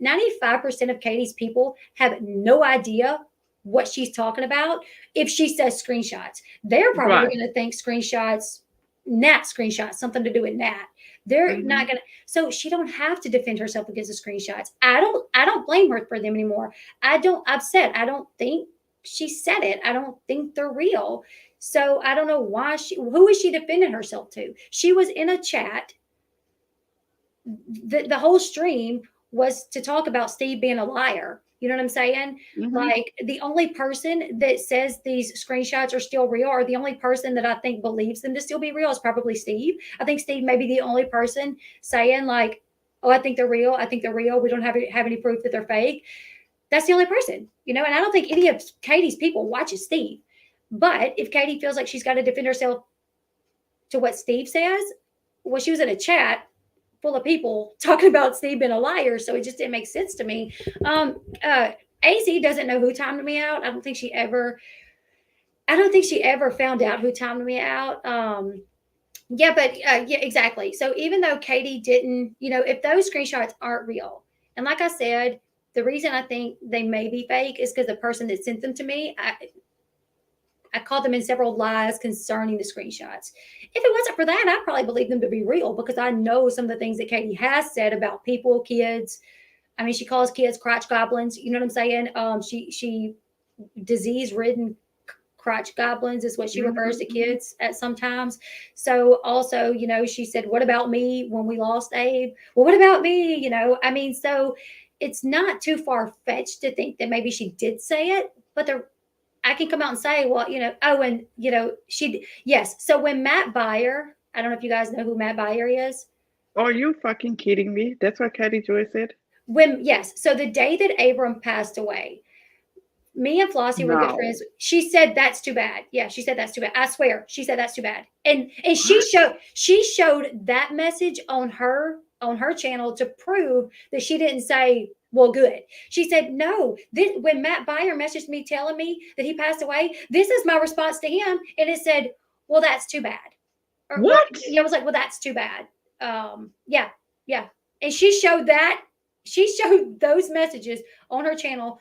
95% of Katie's people have no idea what she's talking about if she says screenshots. They're probably Right. going to think screenshots, Nat screenshots, something to do with Nat. They're Mm-hmm. not going to, so she don't have to defend herself against the screenshots. I don't blame her for them anymore. I've said I don't think she said it. I don't think they're real. So I don't know who is she defending herself to? She was in a chat. The whole stream was to talk about Steve being a liar. You know what I'm saying? Mm-hmm. Like the only person that says these screenshots are still real, or the only person that I think believes them to still be real, is probably Steve. I think Steve may be the only person saying like, "Oh, I think they're real. I think they're real. We don't have any proof that they're fake." That's the only person, and I don't think any of Katie's people watches Steve. But if Katie feels like she's got to defend herself to what Steve says, well, she was in a chat full of people talking about Steve being a liar, so it just didn't make sense to me. Az doesn't know who timed me out. I don't think she ever I don't think she ever found out who timed me out. Yeah, but yeah, exactly. So even though Katie didn't, if those screenshots aren't real, and like I said, the reason I think they may be fake is because the person that sent them to me, I called them in several lies concerning the screenshots. If it wasn't for that, I'd probably believe them to be real because I know some of the things that Katie has said about people, kids. I mean, she calls kids crotch goblins. You know what I'm saying? She disease ridden crotch goblins is what she refers to Mm-hmm. kids at sometimes. So also, she said, "What about me when we lost Abe?" Well, what about me? I mean, so it's not too far fetched to think that maybe she did say it, but I can come out and say, well, oh, and yes. So when Matt Beyer, I don't know if you guys know who Matt Beyer is. Are you fucking kidding me? That's what Katie Joy said? Yes, so the day that Abram passed away, me and Flossie were good No. friends. She said that's too bad. Yeah, she said that's too bad. I swear, she said that's too bad. And What? she showed that message on her channel to prove that she didn't say, well, good. She said, no, when Matt Beyer messaged me telling me that he passed away, this is my response to him. And it said, well, that's too bad. Or, well, What? yeah, I was like, well, that's too bad. Yeah, yeah. And she showed that. She showed those messages on her channel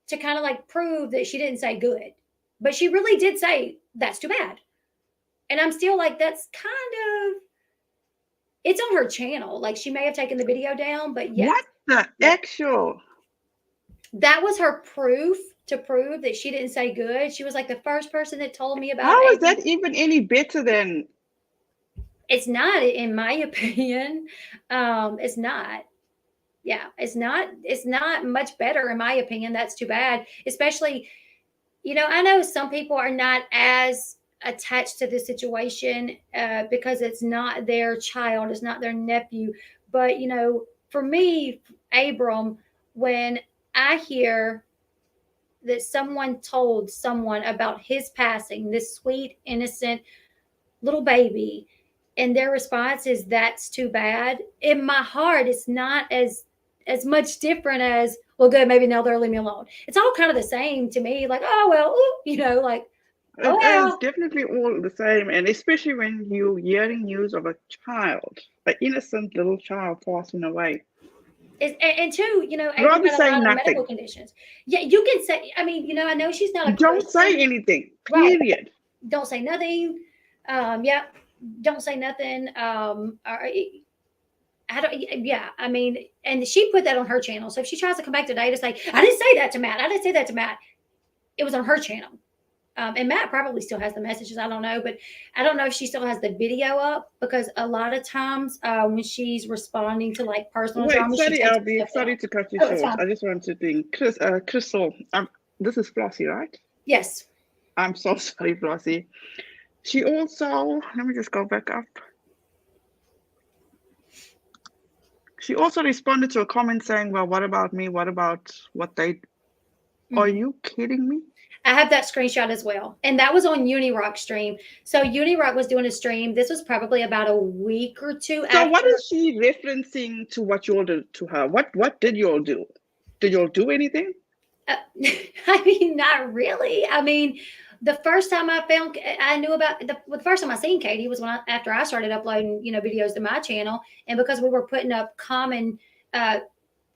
to kind of like prove that she didn't say good. But she really did say, that's too bad. And I'm still like, that's kind of, it's on her channel. Like she may have taken the video down, but yes. What the Yeah. actual? That was her proof to prove that she didn't say good. She was like the first person that told me about How is Abram. that even any better than? It's not, in my opinion. It's not. Yeah, it's not much better in my opinion. That's too bad. Especially, I know some people are not as attached to this situation because it's not their child, it's not their nephew. But for me, Abram, when I hear that someone told someone about his passing, this sweet, innocent little baby, and their response is that's too bad. In my heart, it's not as much different as, well, good, maybe now they'll leave me alone. It's all kind of the same to me. Like, oh well, like, oh It is well. definitely all the same, and especially when you're hearing news of a child, an innocent little child passing away. And two, Abram Rather had a say lot of medical nothing. conditions. Yeah, you can say. I mean, I know she's not a Don't say Christian, anything. right? Period. Don't say nothing. Yeah, don't say nothing. Or, I don't. Yeah, I mean, and she put that on her channel. So if she tries to come back today to say, "I didn't say that to Matt," I didn't say that to Matt. It was on her channel. And Matt probably still has the messages. I don't know, but I don't know if she still has the video up because a lot of times when she's responding to like personal Wait, drama, she sorry, takes her Albie. stuff down. Sorry to cut you Oh, it's short. fine. I just wanted to think. Crystal, this is Flossie, right? Yes. I'm so sorry, Flossie. She also, let me just go back up. She also responded to a comment saying, well, what about me? What about what they. Are Mhm. you kidding me? I have that screenshot as well. And that was on Unirock stream. So Unirock was doing a stream. This was probably about a week or two So what after. is she referencing to what you all did to her? What did you all do? Did you all do anything? Uh, I mean, not really. I mean, the first time I knew about the first time I seen Katie was after I started uploading, videos to my channel, and because we were putting up common uh,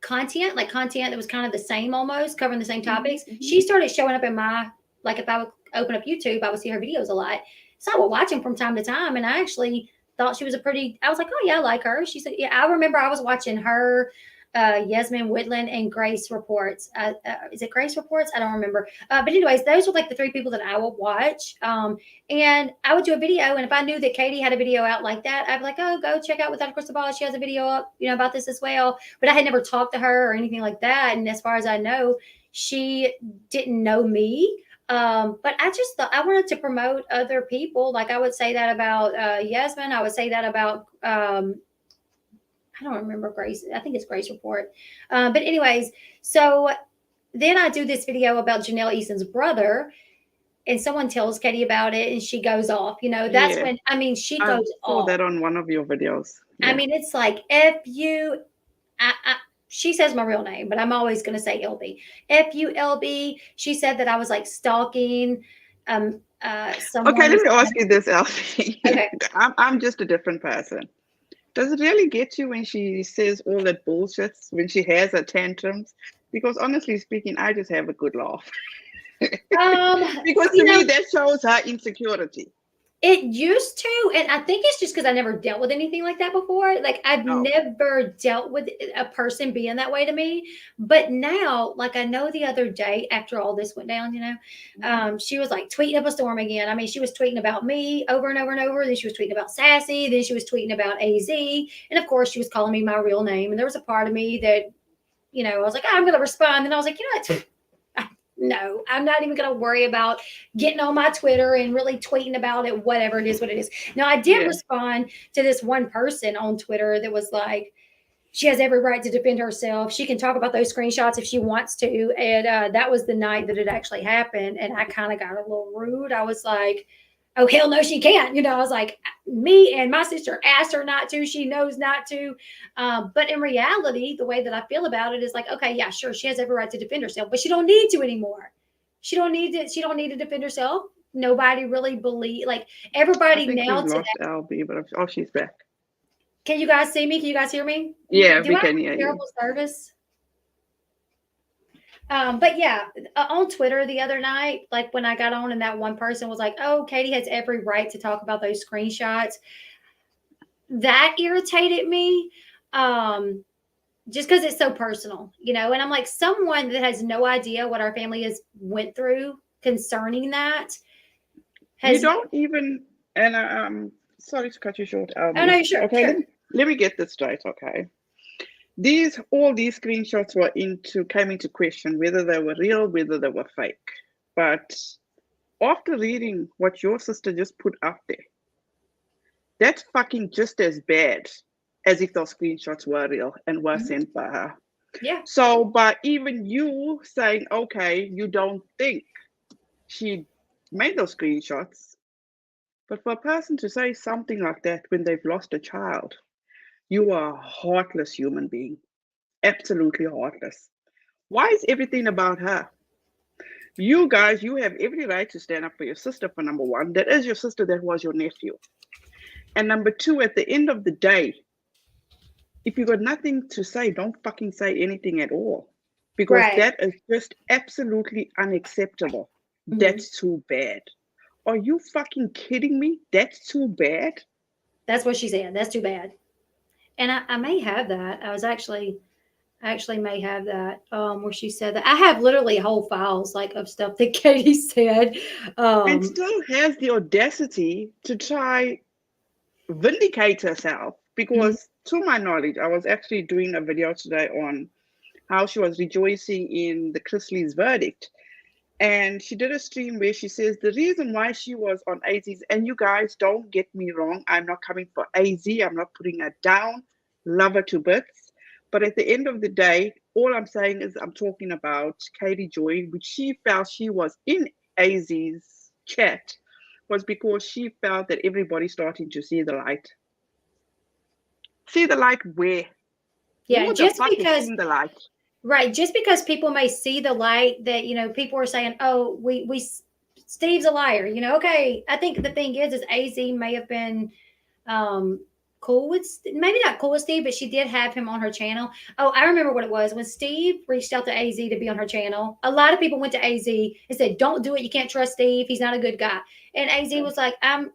content, like content that was kind of the same, almost covering the same Hmm. topics. Hmm. She started showing up in my, like, if I would open up YouTube, I would see her videos a lot. So I would watch them from time to time, and I actually thought she was I was like, oh yeah, I like her. She said, yeah, I remember I was watching her, Yasmin Whitland and Grace Reports. Is it Grace Reports? I don't remember. But anyways, those were like the three people that I would watch. And I would do a video, and if I knew that Katie had a video out like that, I'd be like, oh, go check out Without a Crystal Ball. She has a video up, about this as well. But I had never talked to her or anything like that. And as far as I know, she didn't know me. But I just thought I wanted to promote other people. Like I would say that about Yasmin. I would say that about I don't remember Grace. I think it's Grace Report. But anyways, so then I do this video about Janelle Easton's brother, and someone tells Katie about it, and she goes off. That's Yeah, when she I goes saw off. that on one of your videos. I Yeah. mean, it's like F you. She says my real name, but I'm always going to say LB. FULB. She said that I was like stalking Okay, someone let was me trying ask you this, Elsie. to, okay. I'm just a different person. Does it really get you when she says all that bullshit, when she has her tantrums? Because honestly speaking, I just have a good laugh. Because You to me, know, that shows her insecurity. it used to, and I think it's just because I never dealt with anything like that before. Like I've Oh, okay. never dealt with a person being that way to me. But now, like I know the other day after all this went down, she was like tweeting up a storm again. I mean, she was tweeting about me over and over and over. Then she was tweeting about Sassy. Then she was tweeting about AZ, and of course, she was calling me my real name. And there was a part of me that, I was like, oh, I'm going to respond. And I was like, what? No, I'm not even going to worry about getting on my Twitter and really tweeting about it, whatever it is, what it is. Now, I did Yeah. respond to this one person on Twitter that was like, she has every right to defend herself. She can talk about those screenshots if she wants to. And that was the night that it actually happened. And I kind of got a little rude. I was like, oh, hell no, she can't. I was like, me and my sister asked her not to. She knows not to. But in reality, the way that I feel about it is like, okay, yeah, sure, she has every right to defend herself, but she don't need to anymore. She don't need to. She don't need to defend herself. Nobody really believe like I everybody think now we've today. lost LB, but oh, she's back. Can you guys see me? Can you guys hear me? Yeah, Do we I have can hear you. terrible service? But yeah, on Twitter the other night, like when I got on and that one person was like, "Oh, Katie has every right to talk about those screenshots." That irritated me. Just because it's so personal, and I'm like, someone that has no idea what our family has went through concerning that You has. don't even, and sorry to cut you short, Oh LB. no, sure, Okay, sure. let me get this straight. Okay, all these screenshots came into question whether they were real, whether they were fake. But after reading what your sister just put up there, that's fucking just as bad as if those screenshots were real and were Mhm. sent by her. Yeah. So, by even you saying, okay, you don't think she made those screenshots, but for a person to say something like that when they've lost a child, you are a heartless human being. Absolutely heartless. Why is everything about her? You guys, you have every right to stand up for your sister, for number one. That is your sister, that was your nephew. And number two, at the end of the day, if you got nothing to say, don't fucking say anything at all. Because Right. that is just absolutely unacceptable. Mhm. That's too bad. Are you fucking kidding me? That's too bad. That's what she said. That's too bad. And I may have that. I actually may have that where she said that. I have literally whole files like of stuff that Katie said. And Um, still has the audacity to try vindicate herself. mhm. Because to my knowledge, I was actually doing a video today on how she was rejoicing in the Chrisley's verdict. And she did a stream where she says the reason why she was on AZ's, and you guys don't get me wrong, I'm not coming for AZ, I'm not putting her down, love her to bits. But at the end of the day, all I'm saying is I'm talking about Katie Joy, which she felt she was in AZ's chat, was because she felt that everybody's starting to see the light. See the light where? Yeah, Who the just fuck is because seeing the light? right, just because people may see the light that people are saying, "Oh, we Steve's a liar." Okay. I think the thing is Az may have been um cool with maybe not cool with Steve, but she did have him on her channel. Oh, I remember what it was when Steve reached out to Az to be on her channel. A lot of people went to Az and said, "Don't do it. You can't trust Steve. He's not a good guy." And Az Okay. was like, I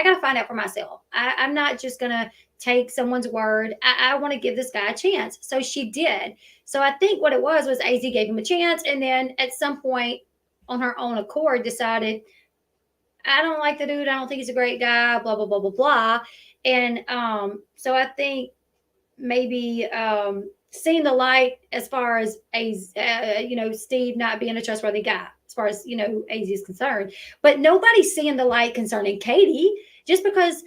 gotta find out for myself. I'm not just gonna take someone's word. I want to give this guy a chance." So she did. So I think what it was Az gave him a chance, and then at some point, on her own accord, decided, I don't like the dude. I don't think he's a great guy. Blah blah blah blah blah. And so I think maybe seeing the light as far as Steve not being a trustworthy guy, as far as Az is concerned. But nobody's seeing the light concerning Katie. Just because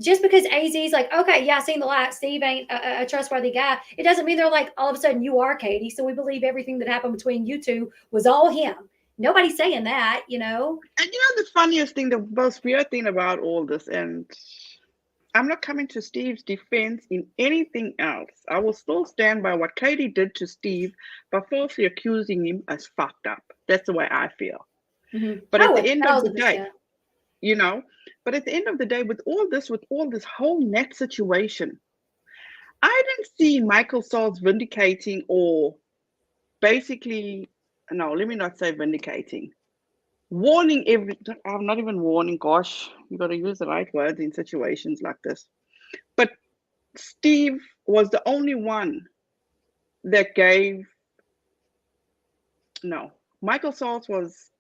AZ's like, okay, yeah, I seen the light. Steve ain't a trustworthy guy. It doesn't mean they're like, all of a sudden you are Katie. So we believe everything that happened between you two was all him. Nobody's saying that. And the funniest thing, the most weird thing about all this, and I'm not coming to Steve's defense in anything else. I will still stand by what Katie did to Steve by falsely accusing him as fucked up. That's the way I feel. But at Oh, the end of the day, 1,000%. you know, but at the end of the day, with all this whole net situation, I didn't see Michael Sauls vindicating or basically, no, let me not say vindicating, warning I'm not even warning, gosh, you got to use the right words in situations like this. But Steve was the only one that Michael Sauls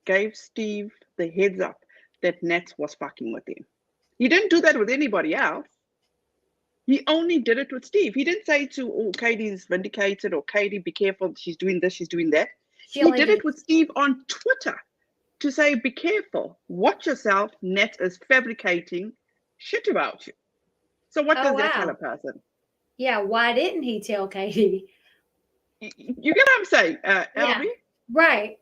gave Steve the heads up that Nat was fucking with him. He didn't do that with anybody else. He only did it with Steve. He didn't say to, oh, Katie's vindicated, or Katie, be careful, she's doing this, she's doing that. She He only did did it it. with Steve on Twitter to say, be careful, watch yourself, Nat is fabricating shit about you. So what Oh, does that tell a wow. person? Yeah. Why didn't he tell Katie? You get what I'm saying, Yeah. Albie? Right.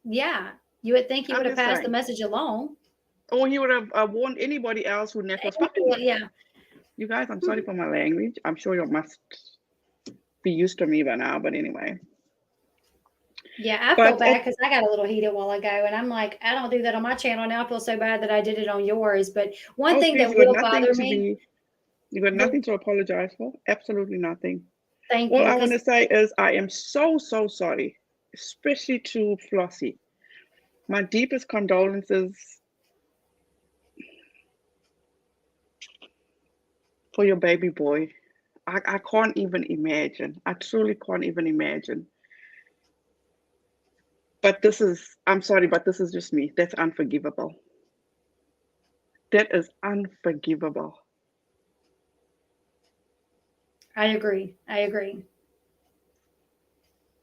Yeah. You would think he I'm would have just passed the saying. message along. Or he would have warned anybody else who Nat was fucking Well, with. yeah. You guys, I'm sorry for my language. I'm sure you must be used to me by now, but anyway. Yeah, I feel But bad because I got a little heated while ago, and I'm like, I don't do that on my channel now. I feel so bad that I did it on yours. But one oh, thing please, that you got will nothing bother to me, be. You got the nothing to apologize for. Absolutely nothing. thank All you, I want because to say is I am so sorry, especially to Flossie. My deepest condolences for your baby boy. I can't even imagine. I truly can't even imagine. But I'm sorry, but this is just me. That's unforgivable. That is unforgivable. I agree. I agree.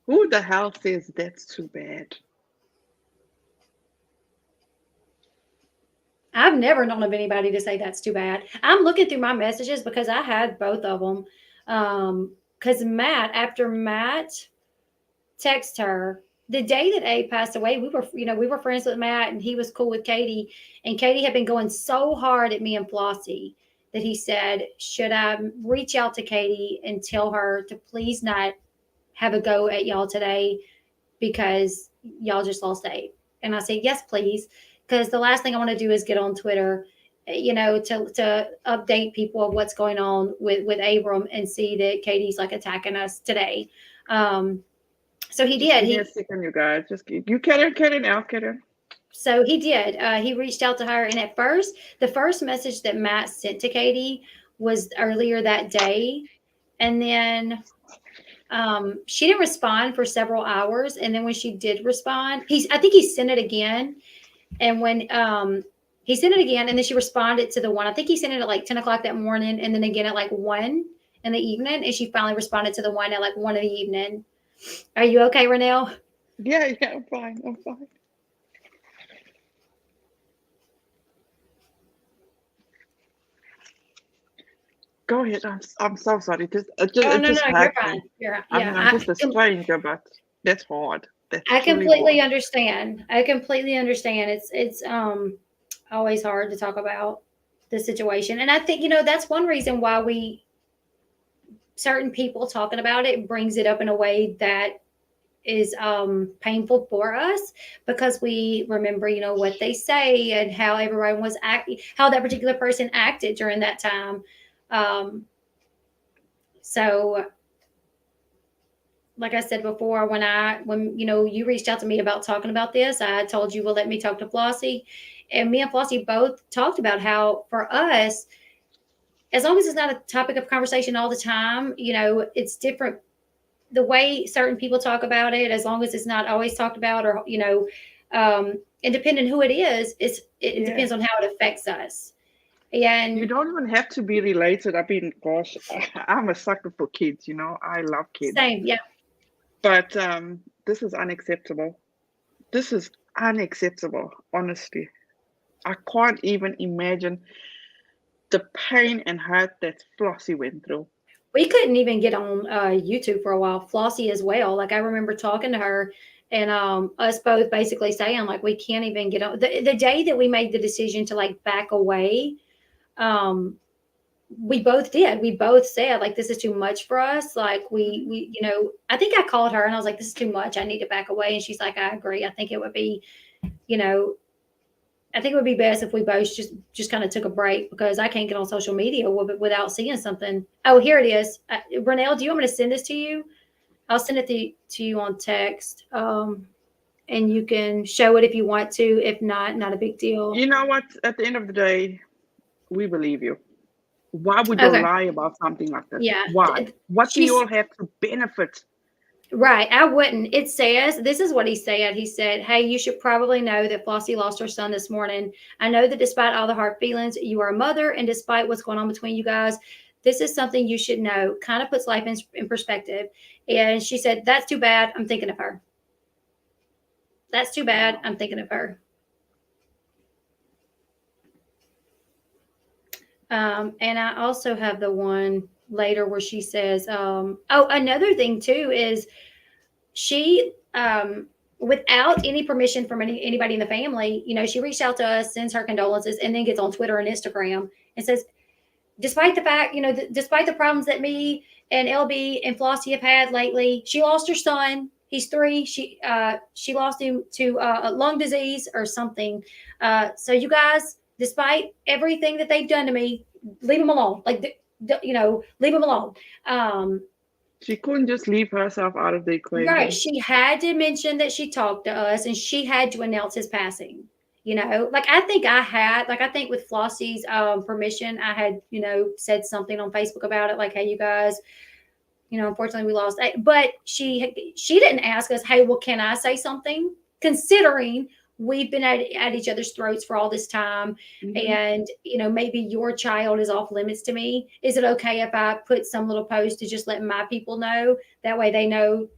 Who the hell says that's too bad? I've never known of anybody to say that's too bad. I'm looking through my messages because I had both of them. Because after Matt text her the day that A passed away, we were friends with Matt and he was cool with Katie. And Katie had been going so hard at me and Flossie that he said, should I reach out to Katie and tell her to please not have a go at y'all today because y'all just lost A? And I said, yes, please. Because the last thing I want to do is get on Twitter, to update people of what's going on with Abram and see that Katie's like attacking us today. So he Just did. give me a second, you guys. You Karen, out, Karen. So he did. He reached out to her, and at first, the first message that Matt sent to Katie was earlier that day, and then she didn't respond for several hours. And then when she did respond, I think he sent it again, and when he sent it again, and then she responded to the one. I think he sent it at like 10 o'clock that morning, and then again at like 1 in the evening, and she finally responded to the one at like 1 in the evening. Are you okay, Renelle? Yeah, I'm fine. I'm fine. Go ahead. I'm so sorry. Oh It no, just no, you're hurt fine. me. You're I mean, yeah. I'm just a stranger, but that's hard. That's I truly completely hard. understand. I completely understand. It's always hard to talk about the situation, and I think that's one reason why we certain people talking about it brings it up in a way that is painful for us because we remember what they say and how everyone was acting, how that particular person acted during that time. Um, so like I said before, when you reached out to me about talking about this, I told you, well, let me talk to Flossie, and me and Flossie both talked about how for us, as long as it's not a topic of conversation all the time, it's different the way certain people talk about it. As long as it's not always talked about, or and depending who it is, it Yeah. depends on how it affects us. You And don't even have to be related. I mean, gosh, I'm a sucker for kids, I love kids. same, yeah. But this is unacceptable. This is unacceptable, honestly. I can't even imagine the pain and hurt that Flossie went through. We couldn't even get on YouTube for a while. Flossie as well. Like I remember talking to her and us both basically saying like we can't even get on. The day that we made the decision to like back away, um, we both did. We both said like this is too much for us. Like I think I called her and I was like, this is too much. I need to back away. And she's like, I agree. I think it would be you know, I think it would be best if we both just kind of took a break because I can't get on social media without seeing something. Oh, here it is. Renelle, do you want me to send this to you? I'll send it to you on text, and you can show it if you want to. If not, not a big deal. You know what? At the end of the day, we believe you. Why would you Okay. lie about something like this? Yeah. Why? What do you She's all have to benefit? right. I wouldn't. It says, this is what he said. He said, "Hey, you should probably know that Flossie lost her son this morning. I know that despite all the hard feelings, you are a mother, and despite what's going on between you guys, this is something you should know." Kind of puts life in perspective. And she said, "That's too bad. I'm thinking of her. That's too bad. Wow. I'm thinking of her." And I also have the one later where she says, "Oh, another thing too is she without any permission from anybody in the family, she reached out to us, sends her condolences, and then gets on Twitter and Instagram and says, despite the fact, despite the problems that me and LB and Flossie have had lately, she lost her son. He's 3. She lost him to lung disease or something. So you guys, despite everything that they've done to me, leave them alone. Like, leave them alone. Um, She couldn't just leave herself out of the Right. equation. She had to mention that she talked to us and she had to announce his passing. Like I think with Flossie's permission, I had, said something on Facebook about it, like, "Hey, you guys, unfortunately we lost." But she didn't ask us, "Hey, well, can I say something?" Considering we've been at each other's throats for all this time, Hmm. and maybe your child is off limits to me. Is it okay if I put some little post to just let my people know? That way they know,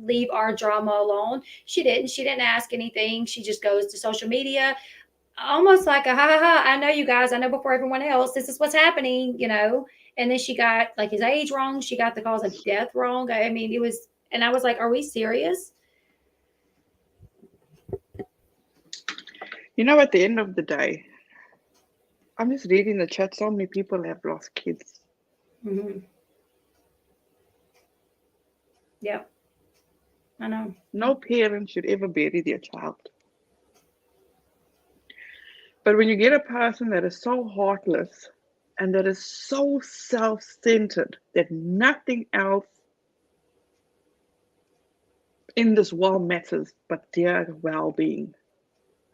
leave our drama alone. She didn't ask anything. She just goes to social media, almost like a ha ha ha. I know you guys. I know before everyone else. This is what's happening. And then she got like his age wrong. She got the cause of death wrong. I mean, it was, and I was like, "Are we serious?" You know, at the end of the day, I'm just reading the chat. So many people have lost kids. Hmm. Yep, I know. No parent should ever bury their child. But when you get a person that is so heartless and that is so self centered that nothing else in this world matters but their well being,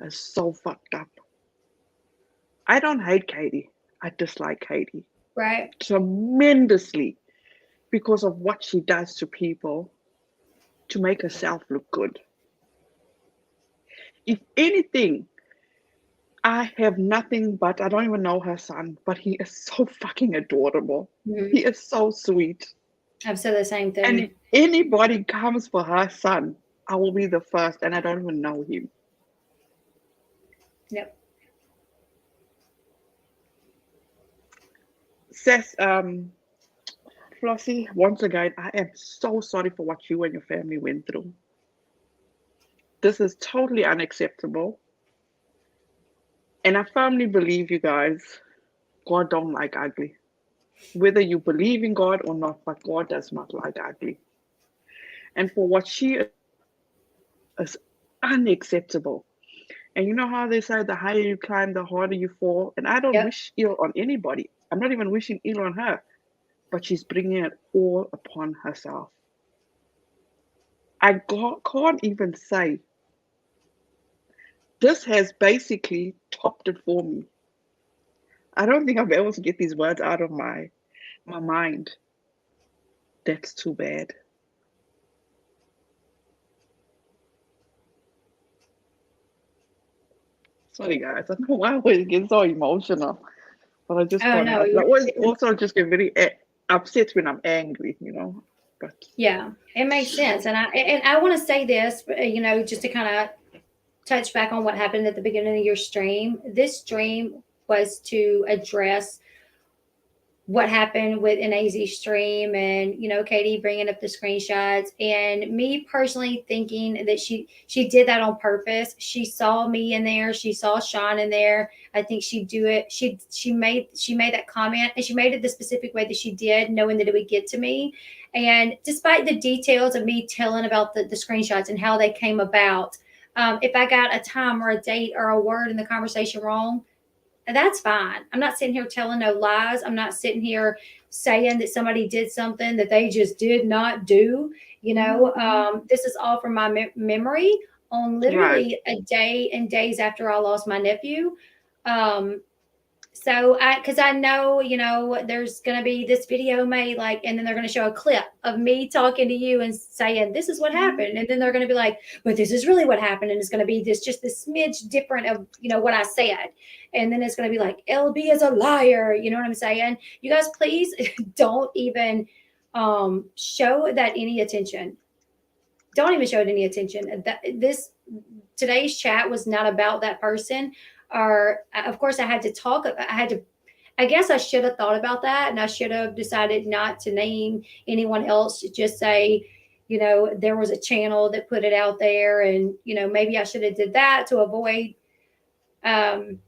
is so fucked up. I don't hate Katie. I dislike Katie Right. tremendously because of what she does to people to make herself look good. If anything, I have nothing but I don't even know her son, but he is so fucking adorable. Hmm. He is so sweet. I've said the same And if thing. anybody comes for her son, I will be the first, and I don't even know him. Yep. Says Flossie, once again, I am so sorry for what you and your family went through. This is totally unacceptable. And I firmly believe you guys, God don't like ugly. Whether you believe in God or not, but God does not like ugly. And for what she is unacceptable. And you know how they say the higher you climb, the harder you fall. And I don't Yep. wish ill on anybody. I'm not even wishing ill on her, but she's bringing it all upon herself. Can't even say this has basically topped it for me. I don't think I'll be able to get these words out of my mind. That's too bad. Sorry, guys. I don't know why I always get so emotional, but I just Oh can't no. help it. I always also just get very upset when I'm angry. But Yeah, it makes sense. And I want to say this, just to kind of touch back on what happened at the beginning of your stream. This stream was to address what happened with an AZ stream, and Katie bringing up the screenshots, and me personally thinking that she did that on purpose. She saw me in there, she saw Sean in there. I think she'd do it. She made that comment, and she made it the specific way that she did, knowing that it would get to me. And despite the details of me telling about the screenshots and how they came about, If I got a time or a date or a word in the conversation wrong, that's fine. I'm not sitting here telling no lies. I'm not sitting here saying that somebody did something that they just did not do. This is all from my memory on Right. literally a day and days after I lost my nephew. Um, because I know, there's going to be this video made, like, and then they're going to show a clip of me talking to you and saying, this is what happened. And then they're going to be like, but this is really what happened. And it's going to be just this smidge different of, what I said. And then it's going to be like, LB is a liar. You know what I'm saying? You guys, please don't even show that any attention. Don't even show it any attention. Today's chat was not about that person. Or, of course, I guess I should have thought about that, and I should have decided not to name anyone else. Just say, there was a channel that put it out there, and maybe I should have did that to avoid. Um,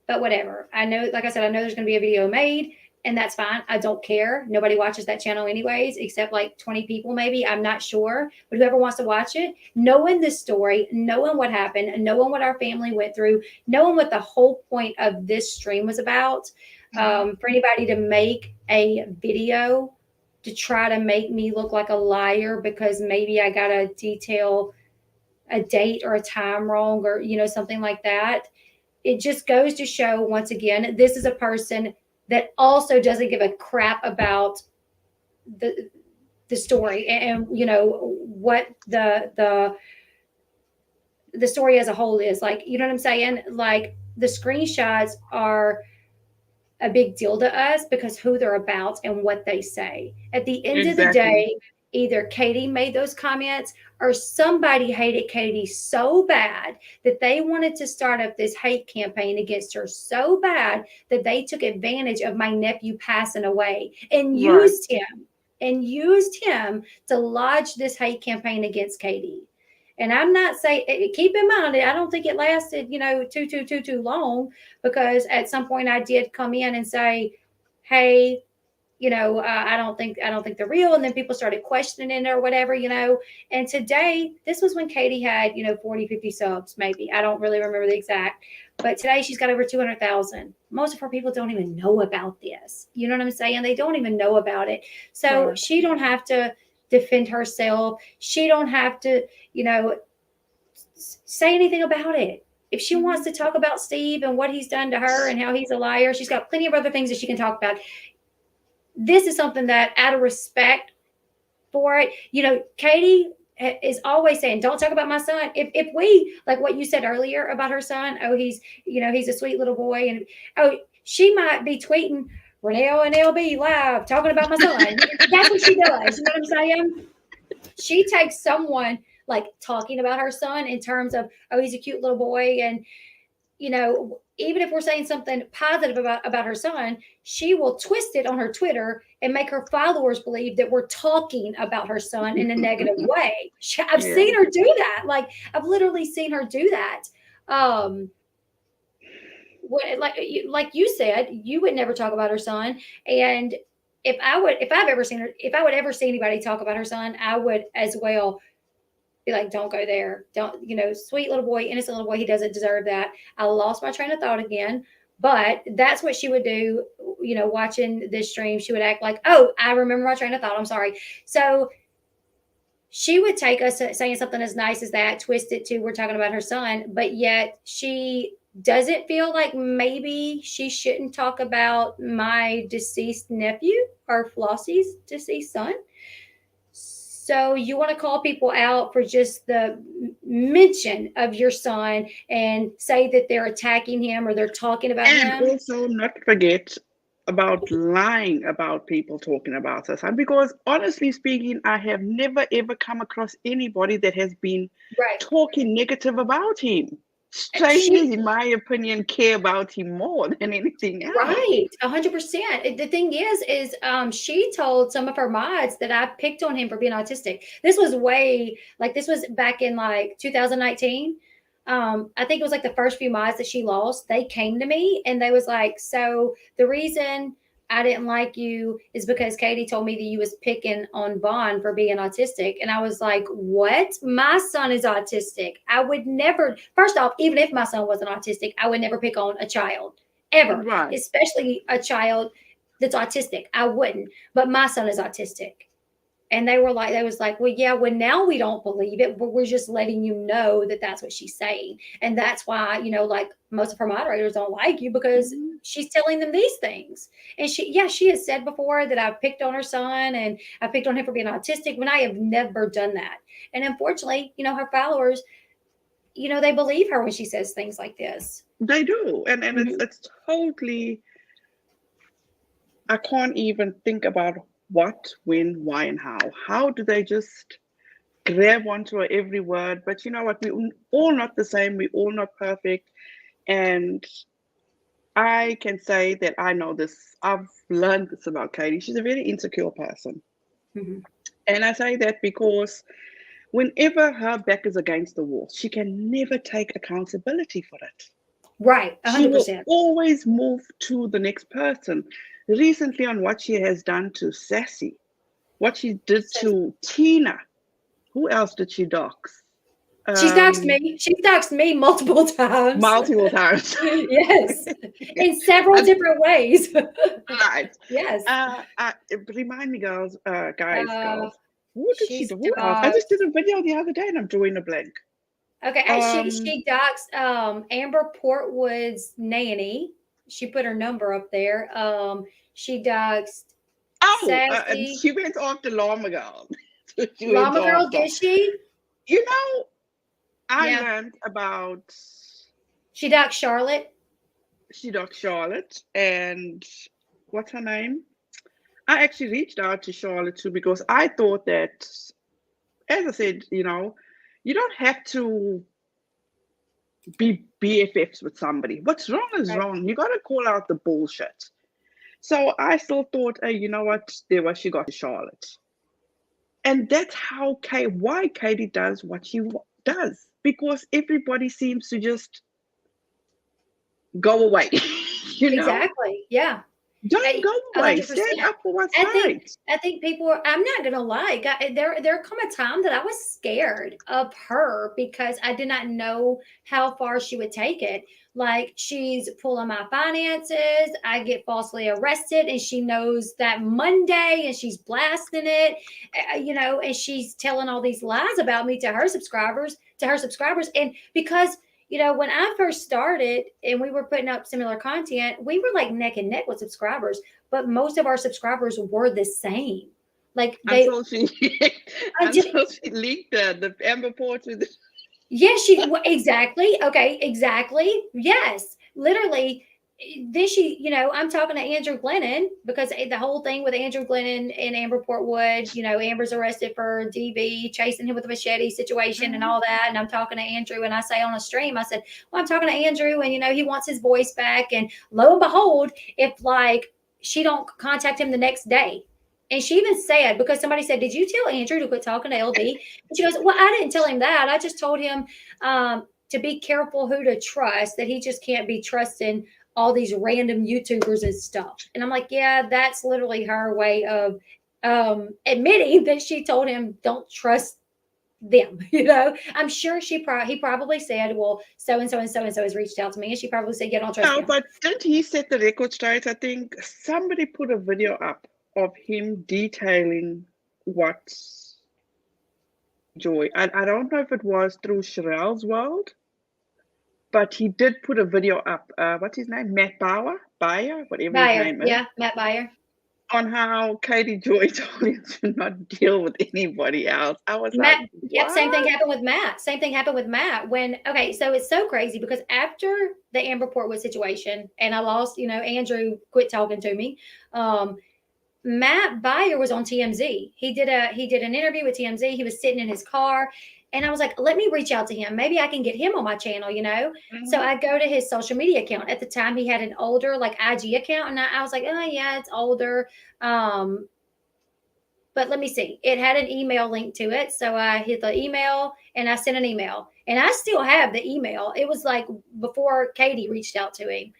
but whatever. I know, like I said, I know there's going to be a video made, and that's fine. I don't care. Nobody watches that channel anyways, except like 20 people maybe. I'm not sure. But whoever wants to watch it, knowing this story, knowing what happened, knowing what our family went through, knowing what the whole point of this stream was about, for anybody to make a video to try to make me look like a liar because maybe I got a detail, a date or a time wrong, or something like that. It just goes to show, once again, this is a person that also doesn't give a crap about the story and what the story as a whole is. Like, you know what I'm saying? Like, the screenshots are a big deal to us because who they're about and what they say. At the end of the Exactly. day, either Katie made those comments or somebody hated Katie so bad that they wanted to start up this hate campaign against her so bad that they took advantage of my nephew passing away and Right. used him to lodge this hate campaign against Katie. And I'm not saying, keep in mind, I don't think it lasted, too long, because at some point I did come in and say, hey, I don't think they're real. And then people started questioning it or whatever. And today, this was when Katie had, 40, 50 subs, maybe. I don't really remember the exact. But today she's got over 200,000. Most of her people don't even know about this. You know what I'm saying? They don't even know about it. So Right. she don't have to defend herself. She don't have to, say anything about it. If she wants to talk about Steve and what he's done to her and how he's a liar, she's got plenty of other things that she can talk about. This is something that, out of respect for it, Katie is always saying, don't talk about my son. If we, like what you said earlier about her son, oh, he's a sweet little boy. And, oh, she might be tweeting, Renelle and LB live talking about my son. That's what she does. You know what I'm saying? She takes someone like talking about her son in terms of, oh, he's a cute little boy. And, even if we're saying something positive about her son, she will twist it on her Twitter and make her followers believe that we're talking about her son in a negative way. I've Yeah. seen her do that. Like, I've literally seen her do that. Um, like you said, you would never talk about her son. And if I would ever see anybody talk about her son, I would as well be like, don't go there. Don't, sweet little boy, innocent little boy, he doesn't deserve that. I lost my train of thought again. But that's what she would do, watching this stream. She would act like, oh, I remember my train of thought. I'm sorry. So she would take us saying something as nice as that, twist it to we're talking about her son, but yet she doesn't feel like maybe she shouldn't talk about my deceased nephew or Flossie's deceased son. So you want to call people out for just the mention of your son and say that they're attacking him or they're talking about And him? also not forget about lying about people talking about us. And because honestly speaking, I have never ever come across anybody that has been Right. talking negative about him. She Strangers, in my opinion, care about him more than anything else. Right, 100%. The thing is, she told some of her mods that I picked on him for being autistic. This was back in like 2019. I think it was like the first few mods that she lost. They came to me and they was like, so the reason I didn't like you is because Katie told me that you was picking on Vaughn for being autistic. And I was like, what? My son is autistic. I would never, first off, even if my son wasn't autistic, I would never pick on a child ever, Right. especially a child that's autistic. I wouldn't. But my son is autistic. And they was like, well, yeah, well, now we don't believe it, but we're just letting you know that that's what she's saying. And that's why, like most of her moderators don't like you because Mhm. she's telling them these things. And she has said before that I've picked on her son and I picked on him for being autistic when I have never done that. And unfortunately, her followers, they believe her when she says things like this. They do, and it's Hmm. it's totally. I can't even think about what, when, why, and how. How do they just grab onto every word? But you know what? We're all not the same. We're all not perfect, and I can say that I know this. I've learned this about Katie. She's a very insecure person. Hmm. And I say that because whenever her back is against the wall, she can never take accountability for it. Right, She will 100%. always move to the next person. Recently, on what she has done to Sassy, what she did So to Tina, who else did she dox? she's doxed Um, me. She's doxed me multiple times. Multiple times. Yes, in several And, different ways. right. Yes. Remind me, girls, Uh, girls. What did she she's do? Who else? I just did doxed. a video the other day and I'm drawing a blank. Okay, Um, she doxed Amber Portwood's nanny. She put her number up there. She doxed and Sassy she went after Llama Girl. She went Llama Girl. after. Did she? You know, I Yeah, learned about she doxed Charlotte. She Doc Charlotte and what's her name? I actually reached out to Charlotte too because I thought that, as I said, you don't have to be BFFs with somebody. What's wrong is Right. wrong. You got to call out the bullshit. So I still thought, hey, you know what? There was she got to Charlotte, and that's why Katie does what she does because everybody seems to just go away. you know, Exactly. Yeah. don't go away. Stand 100%. up for what's I think right. I think people are, I'm not gonna lie. There come a time that I was scared of her because I did not know how far she would take it. Like she's pulling my finances, I get falsely arrested, and she knows that Monday, and she's blasting it, and she's telling all these lies about me to her subscribers, and because when I first started and we were putting up similar content, we were like neck and neck with subscribers, but most of our subscribers were the same. Like they, Until she I just, until she leaked the Amber Port with the, yes, exactly. Okay, exactly. Yes, literally. Then I'm talking to Andrew Glennon because the whole thing with Andrew Glennon and Amber Portwood, Amber's arrested for DV, chasing him with a machete situation and Mhm. all that. And I'm talking to Andrew, and I say on a stream, I said, well, I'm talking to Andrew, and he wants his voice back. And lo and behold, if like she don't contact him the next day. And she even said, because somebody said, did you tell Andrew to quit talking to LB? And she goes, well, I didn't tell him that. I just told him to be careful who to trust, that he just can't be trusting all these random YouTubers and stuff. And I'm like, yeah, that's literally her way of admitting that she told him don't trust them. I'm sure he probably said, well, so and so and so and so has reached out to me, and she probably said, yeah, don't trust No, them. but didn't he set the record straight? I think somebody put a video up of him detailing what Joy. I don't know if it was through Sherelle's world, but he did put a video up. What's his name? Matt Byer, whatever his Buyer, name is, yeah, Matt Buyer. on how Katie Joy told him to not deal with anybody else. I was like, Matt, yep, same thing what? happened with Matt. Same thing happened with Matt when, okay, so it's so crazy because after the Amber Portwood situation and I lost, Andrew quit talking to me. Um, Matt Beyer was on TMZ. He did an interview with TMZ. He was sitting in his car, and I was like, let me reach out to him. Maybe I can get him on my channel. So Mhm. I go to his social media account. At the time, he had an older like IG account, and I was like, oh yeah, it's older. Um, but let me see. It had an email link to it. So I hit the email and I sent an email. And I still have the email. It was like before Katie reached out to him.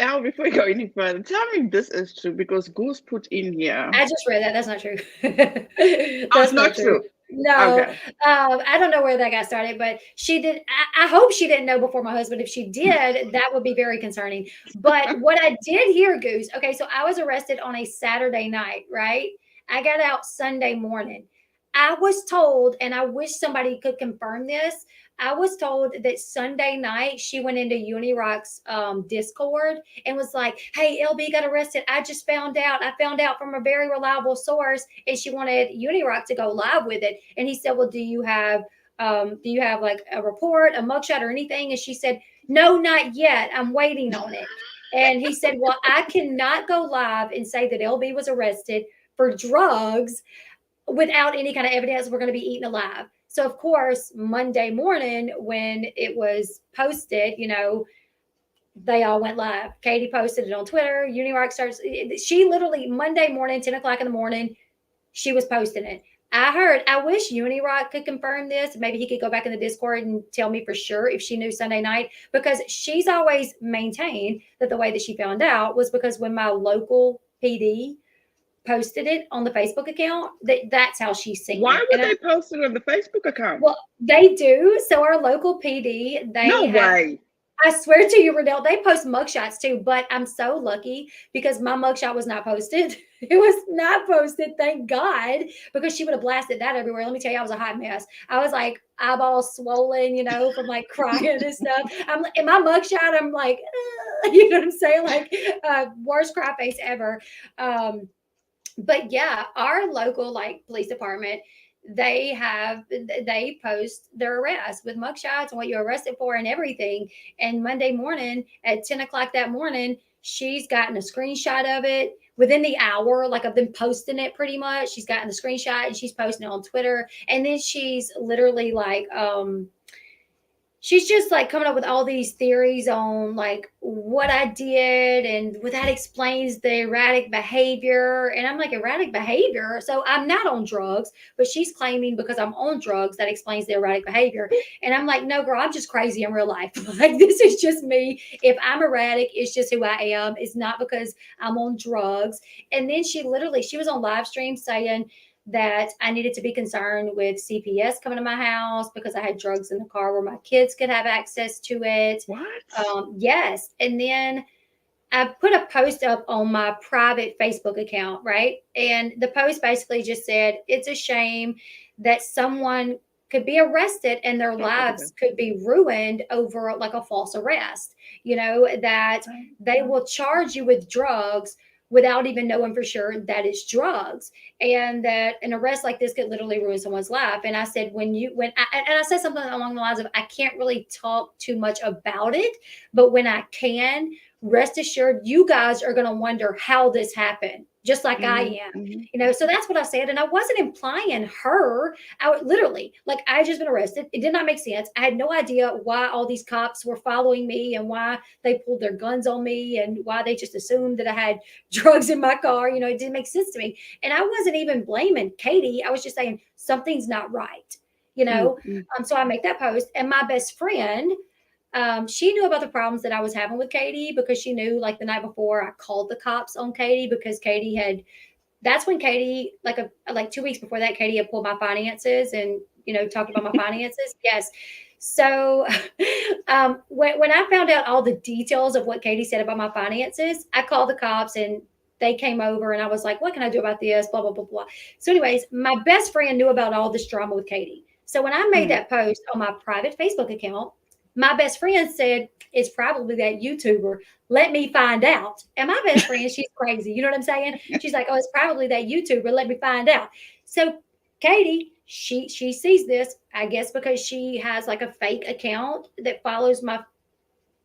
Al, before you go any further, tell me if this is true because Goose put in here. I just read that. That's not true. Oh, it's That's not not true. true. No, Okay. I don't know where that got started, but she did. I hope she didn't know before my husband. If she did, that would be very concerning. But what I did hear, Goose, okay, so I was arrested on a Saturday night, right? I got out Sunday morning. I was told, and I wish somebody could confirm this. I was told that Sunday night she went into Unirock's Discord and was like, "Hey, LB got arrested. I just found out. I found out from a very reliable source." And she wanted Unirock to go live with it. And he said, "Well, do you have like a report, a mugshot, or anything?" And she said, "No, not yet. I'm waiting on it." And he said, "Well, I cannot go live and say that LB was arrested for drugs without any kind of evidence we're going to be eaten alive." So, of course, Monday morning when it was posted, they all went live. Katie posted it on Twitter. Unirock starts. She literally Monday morning, 10 o'clock in the morning, she was posting it. I heard. I wish Unirock could confirm this. Maybe he could go back in the Discord and tell me for sure if she knew Sunday night, because she's always maintained that the way that she found out was because when my local PD posted it on the Facebook account, that's how she's seen Why it. would they post it on the Facebook account? Well, they do. So our local PD, No they have way. I swear to you, Renelle, they post mugshots too, but I'm so lucky because my mugshot was not posted. It was not posted, thank God, because she would have blasted that everywhere. Let me tell you, I was a hot mess. I was like eyeballs swollen, from like crying and stuff. I'm in my mugshot, I'm like, you know what I'm saying? Like, worst cry face ever. Um, but yeah, our local like police department, they post their arrest with mugshots and what you're arrested for and everything. And Monday morning at 10 o'clock that morning, she's gotten a screenshot of it within the hour, like of them posting it pretty much. She's gotten the screenshot and she's posting it on Twitter. And then she's literally like, she's just like coming up with all these theories on like what I did and what that explains the erratic behavior. And I'm like, erratic behavior? So I'm not on drugs, but she's claiming because I'm on drugs that explains the erratic behavior. And I'm like, no, girl, I'm just crazy in real life. Like, this is just me. If I'm erratic, it's just who I am. It's not because I'm on drugs. And then she was on live stream saying, that I needed to be concerned with CPS coming to my house because I had drugs in the car where my kids could have access to it. What? Yes. And then I put a post up on my private Facebook account, right? And the post basically just said, it's a shame that someone could be arrested and their Stop it again. lives could be ruined over like a false arrest, that they will charge you with drugs without even knowing for sure that it's drugs, and that an arrest like this could literally ruin someone's life. And I said, and I said something along the lines of, I can't really talk too much about it, but when I can, rest assured you guys are going to wonder how this happened, just like I Mm-hmm, am. mm-hmm. So that's what I said. And I wasn't implying her. I literally, like, I had just been arrested. It did not make sense. I had no idea why all these cops were following me and why they pulled their guns on me and why they just assumed that I had drugs in my car. It didn't make sense to me. And I wasn't even blaming Katie. I was just saying something's not right. Mm-hmm. So I make that post, and my best friend, she knew about the problems that I was having with Katie because she knew, like, the night before I called the cops on Katie because Katie had. That's when Katie, like 2 weeks before that, Katie had pulled my finances and talked about my finances. Yes. So when I found out all the details of what Katie said about my finances, I called the cops and they came over and I was like, what can I do about this? Blah, blah, blah, blah. So, anyways, my best friend knew about all this drama with Katie. So when I made that post on my private Facebook account, my best friend said, it's probably that YouTuber. Let me find out. And my best friend, she's crazy. You know what I'm saying? She's like, oh, it's probably that YouTuber. Let me find out. So Katie, she sees this, I guess, because she has like a fake account that follows my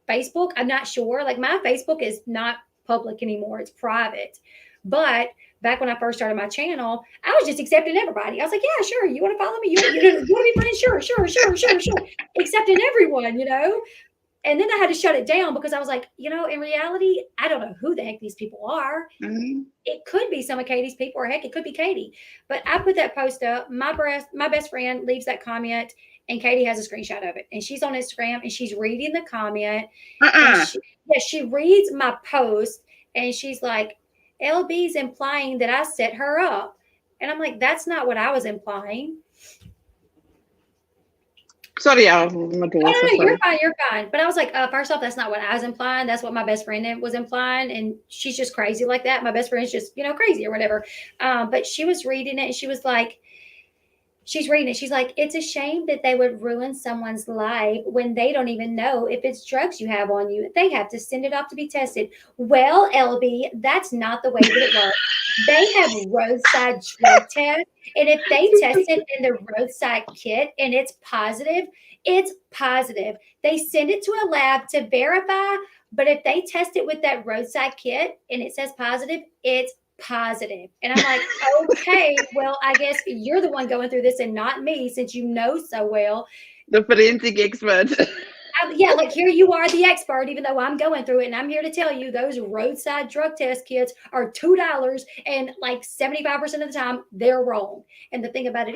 Facebook. I'm not sure. Like, my Facebook is not public anymore. It's private. But back when I first started my channel, I was just accepting everybody. I was like, yeah, sure. You want to follow me? You want to be friends? Sure, sure, sure, sure, sure. Accepting everyone. And then I had to shut it down because I was like, in reality, I don't know who the heck these people are. Mm-hmm. It could be some of Katie's people, or heck, it could be Katie. But I put that post up. My best friend leaves that comment, and Katie has a screenshot of it, and she's on Instagram and she's reading the comment, and Uh-uh. she reads my post, and she's like, LB's implying that I set her up. And I'm like, that's not what I was implying. Sorry, my No, daughter. no, no, you're Sorry. fine, you're fine. But I was like, first off, that's not what I was implying. That's what my best friend was implying. And she's just crazy like that. My best friend's just, crazy or whatever. But she was reading it and she was like, she's reading it. She's like, it's a shame that they would ruin someone's life when they don't even know if it's drugs you have on you. They have to send it off to be tested. Well, LB, that's not the way that it works. They have roadside drug tests. And if they test it in the roadside kit and it's positive, it's positive. They send it to a lab to verify. But if they test it with that roadside kit and it says positive, it's positive. And I'm like, okay, well, I guess you're the one going through this and not me, since you know so well. The forensic expert. Yeah, like here you are, the expert, even though I'm going through it. And I'm here to tell you those roadside drug test kits are $2. And like 75% of the time, they're wrong. And the thing about it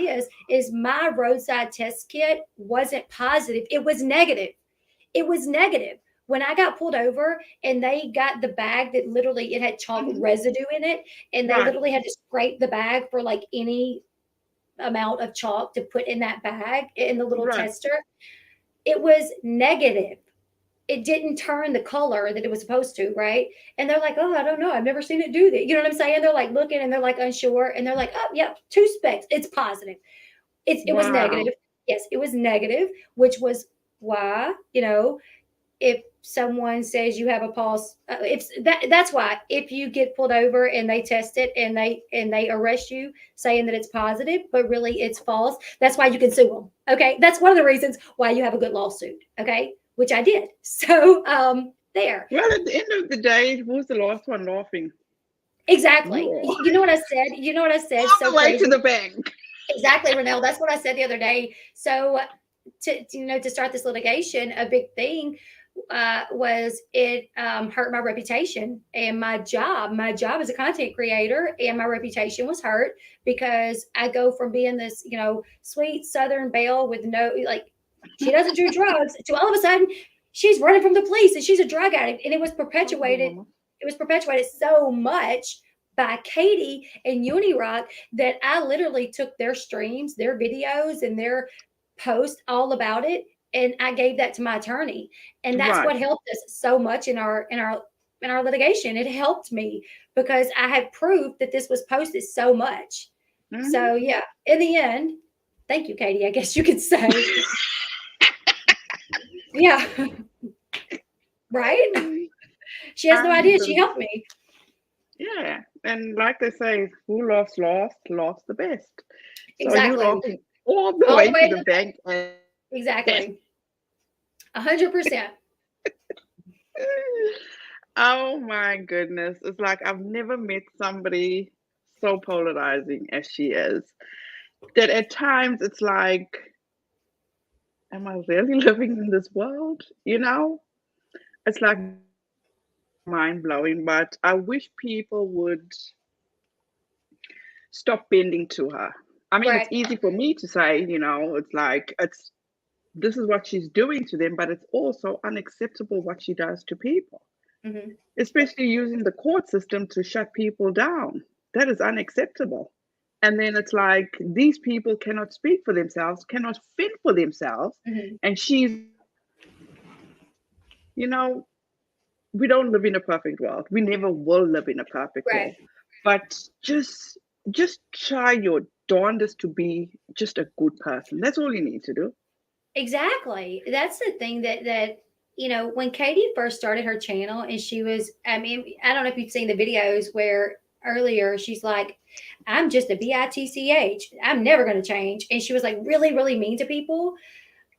is my roadside test kit wasn't positive, it was negative. It was negative. When I got pulled over and they got the bag that literally it had chalk Mhm. residue in it, and they Right, literally had to scrape the bag for like any amount of chalk to put in that bag in the little right. tester, it was negative. It didn't turn the color that it was supposed to, right? And they're like, oh, I don't know. I've never seen it do that. You know what I'm saying? They're like looking and they're like unsure and they're like, oh, yeah, two specks. It's positive. It was Wow. negative. Yes, it was negative, which was why, if someone says you have a pulse, if that's why if you get pulled over and they test it and they arrest you saying that it's positive but really it's false, that's why you can sue them. Okay, that's one of the reasons why you have a good lawsuit. Okay, which I did. So there. Well, at the end of the day, who's the last one laughing? You Exactly. are. You know what I said? You know what I said? All So the way to crazy. the bank. Exactly, Renelle. That's what I said the other day. So to start this litigation, a big thing was it hurt my reputation and my job. My job as a content creator and my reputation was hurt because I go from being this, sweet Southern belle with no, like, she doesn't do drugs to all of a sudden she's running from the police and she's a drug addict. And it was Hold on, perpetuated. mama. It was perpetuated so much by Katie and Unirock that I literally took their streams, their videos, and their posts all about it, and I gave that to my attorney, and that's Right. what helped us so much in our litigation. It helped me because I had proof that this was posted so much. Hmm. So yeah, in the end, thank you, Katie. I guess you could say, yeah, right. She has no idea. She Um, helped me yeah. And like they say, who laughs last, laughs the best. So you exactly, laughing all the all the way way to to the the bank and yes. exactly, 100%. Oh my goodness. It's like I've never met somebody so polarizing as she is. That at times it's like, am I really living in this world? It's like mind blowing, but I wish people would stop bending to her. I mean, it's Right. easy for me to say, it's like, this is what she's doing to them, but it's also unacceptable what she does to people, Hmm. especially using the court system to shut people down. That is unacceptable. And then it's like these people cannot speak for themselves, cannot fend for themselves. Hmm. And you know, we don't live in a perfect world. We never will live in a perfect Right. world. But just try your darndest to be just a good person. That's all you need to do. Exactly. That's the thing that when Katie first started her channel and she was, I mean, I don't know if you've seen the videos where earlier she's like, I'm just a bitch. I'm never going to change. And she was like really, really mean to people.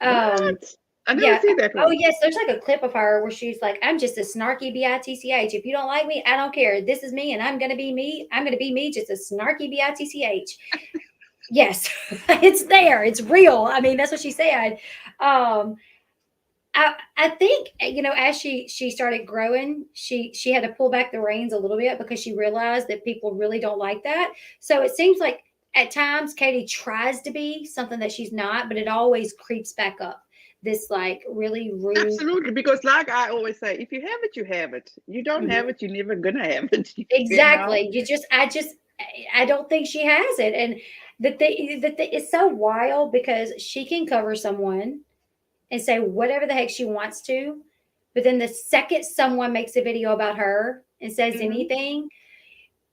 Um, What? I never yeah. see that Oh, one. yes. There's like a clip of her where she's like, I'm just a snarky bitch. If you don't like me, I don't care. This is me and I'm going to be me. I'm going to be me, just a snarky bitch. Yes, it's there. It's real. I mean, that's what she said. Um, I think as she started growing, she had to pull back the reins a little bit because she realized that people really don't like that. So it seems like at times Katie tries to be something that she's not, but it always creeps back up. This like really rude. Absolutely, because like I always say, if you have it, you have it. You don't have Mhm. it, you're never gonna have it. You know. Exactly. I don't think she has it. And it's so wild because she can cover someone and say whatever the heck she wants to. But then the second someone makes a video about her and says Hmm. anything,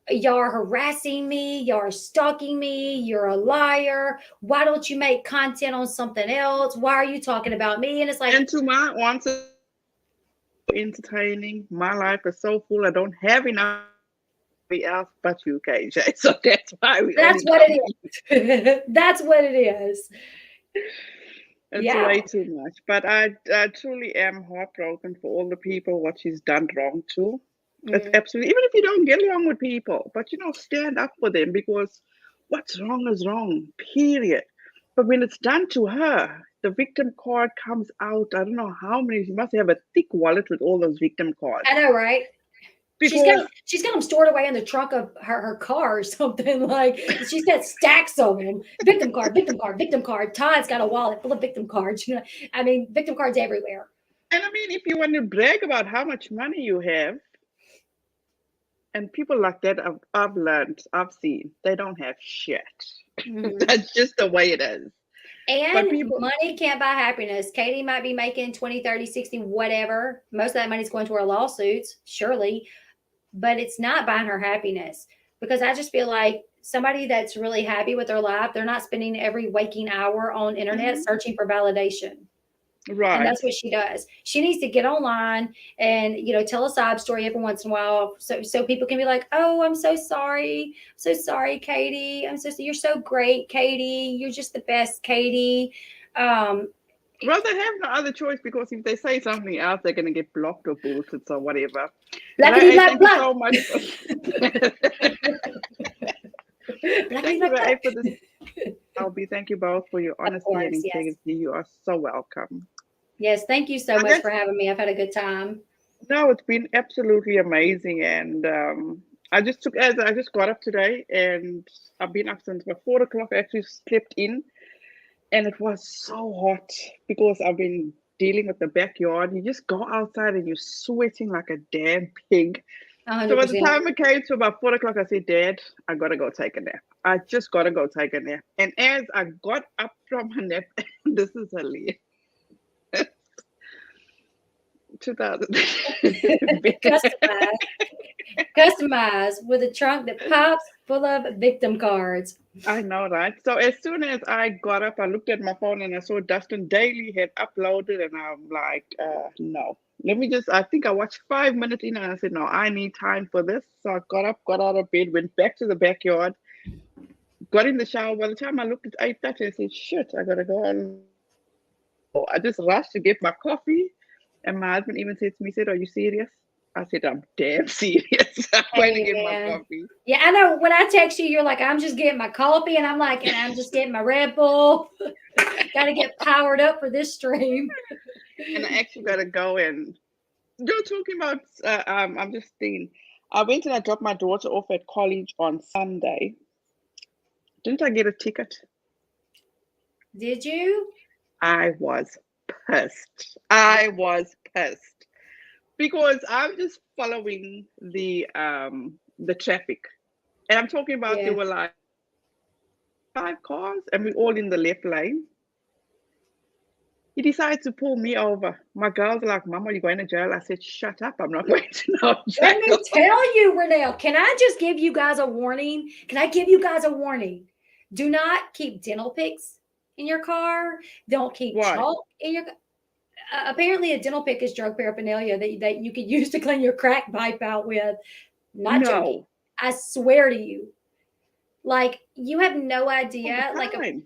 y'all are harassing me, y'all are stalking me, you're a liar. Why don't you make content on something else? Why are you talking about me? And it's like, And to my answer, entertaining. My life is so full. I don't have enough else but you, KJ. So that's why we that's only what come. it is. That's what it is. It's Yeah. way too much. But I truly am heartbroken for all the people what she's done wrong to. It's Mm. absolutely, even if you don't get along with people, but stand up for them because what's wrong is wrong, period. But when it's done to her, the victim card comes out. I don't know how many. She must have a thick wallet with all those victim cards. I know, right? Because She's got them stored away in the trunk of her car or something. Like she's got stacks of them. Victim card, victim card, victim card. Todd's got a wallet full of victim cards. You know, I mean, victim cards everywhere. And I mean, if you want to brag about how much money you have, and people like that, I've learned, I've seen, they don't have shit. Mhm. That's just the way it is. But And people, money can't buy happiness. Katie might be making 20, 30, 60, whatever. Most of that money's going to her lawsuits, surely, but it's not buying her happiness. Because I just feel like somebody that's really happy with their life, they're not spending every waking hour on internet mhm, searching for validation. And right. that's what she does. She needs to get online and tell a sob story every once in a while, so people can be like, "Oh, I'm so sorry, so sorry, Katie. You're so great, Katie. You're just the best, Katie." Um, Well, they have no other choice because if they say something else, they're going to get blocked or bullshit or whatever. But Blackity black thank you black, so much. blackity Thank you, black black. for this. Albie. Thank you both for your Of honesty and course, yes, integrity. You are so welcome. yes. Thank you so I much guess for having me. I've had a good time. no, it's been absolutely amazing, and I just got up today, and I've been up since about 4 o'clock. I actually slept in, and it was so hot because I've been dealing with the backyard. You just go outside and you're sweating like a damn pig. So by the 100%. time it came to about 4 o'clock, I said, Dad, I gotta go take a nap. I just gotta go take a nap. And as I got up from my nap, this is hilarious. 2000. Customized, customized with a trunk that pops full of victim cards. I know, right? So as soon as I got up, I looked at my phone and I saw Dustin Daly had uploaded, and I'm like, no. Let me just, I think I watched 5 minutes in and I said, no, I need time for this. So I got up, got out of bed, went back to the backyard, got in the shower. By the time I looked at 8:30, I said, shit, I gotta go on. So I just rushed to get my coffee. And my husband even said to me, he said, are you serious? I said, I'm damn serious. I'm going to Hey get my man. coffee. Yeah, I know when I text you, you're like, I'm just getting my coffee, and I'm like, and I'm just getting my Red Bull. Got to get powered up for this stream. And I actually got to go and you're talking about, I'm just thinking, I went and I dropped my daughter off at college on Sunday. Didn't I get a ticket? Did you? I was pissed. I was pissed because I'm just following the traffic. And I'm talking about there Yeah. were like 5 cars and we're all in the left lane. He decided to pull me over. My girls are like, Mom, are you going to jail? I said, shut up. I'm not going to no Let me jail. tell you, Renelle, can I just give you guys a warning? Can I give you guys a warning? Do not keep dental picks in your car. Don't keep Why? chalk in your apparently a dental pick is drug paraphernalia that you could use to clean your crack pipe out with. Not joking. No. I swear to you. Like you have no All the idea. Like time.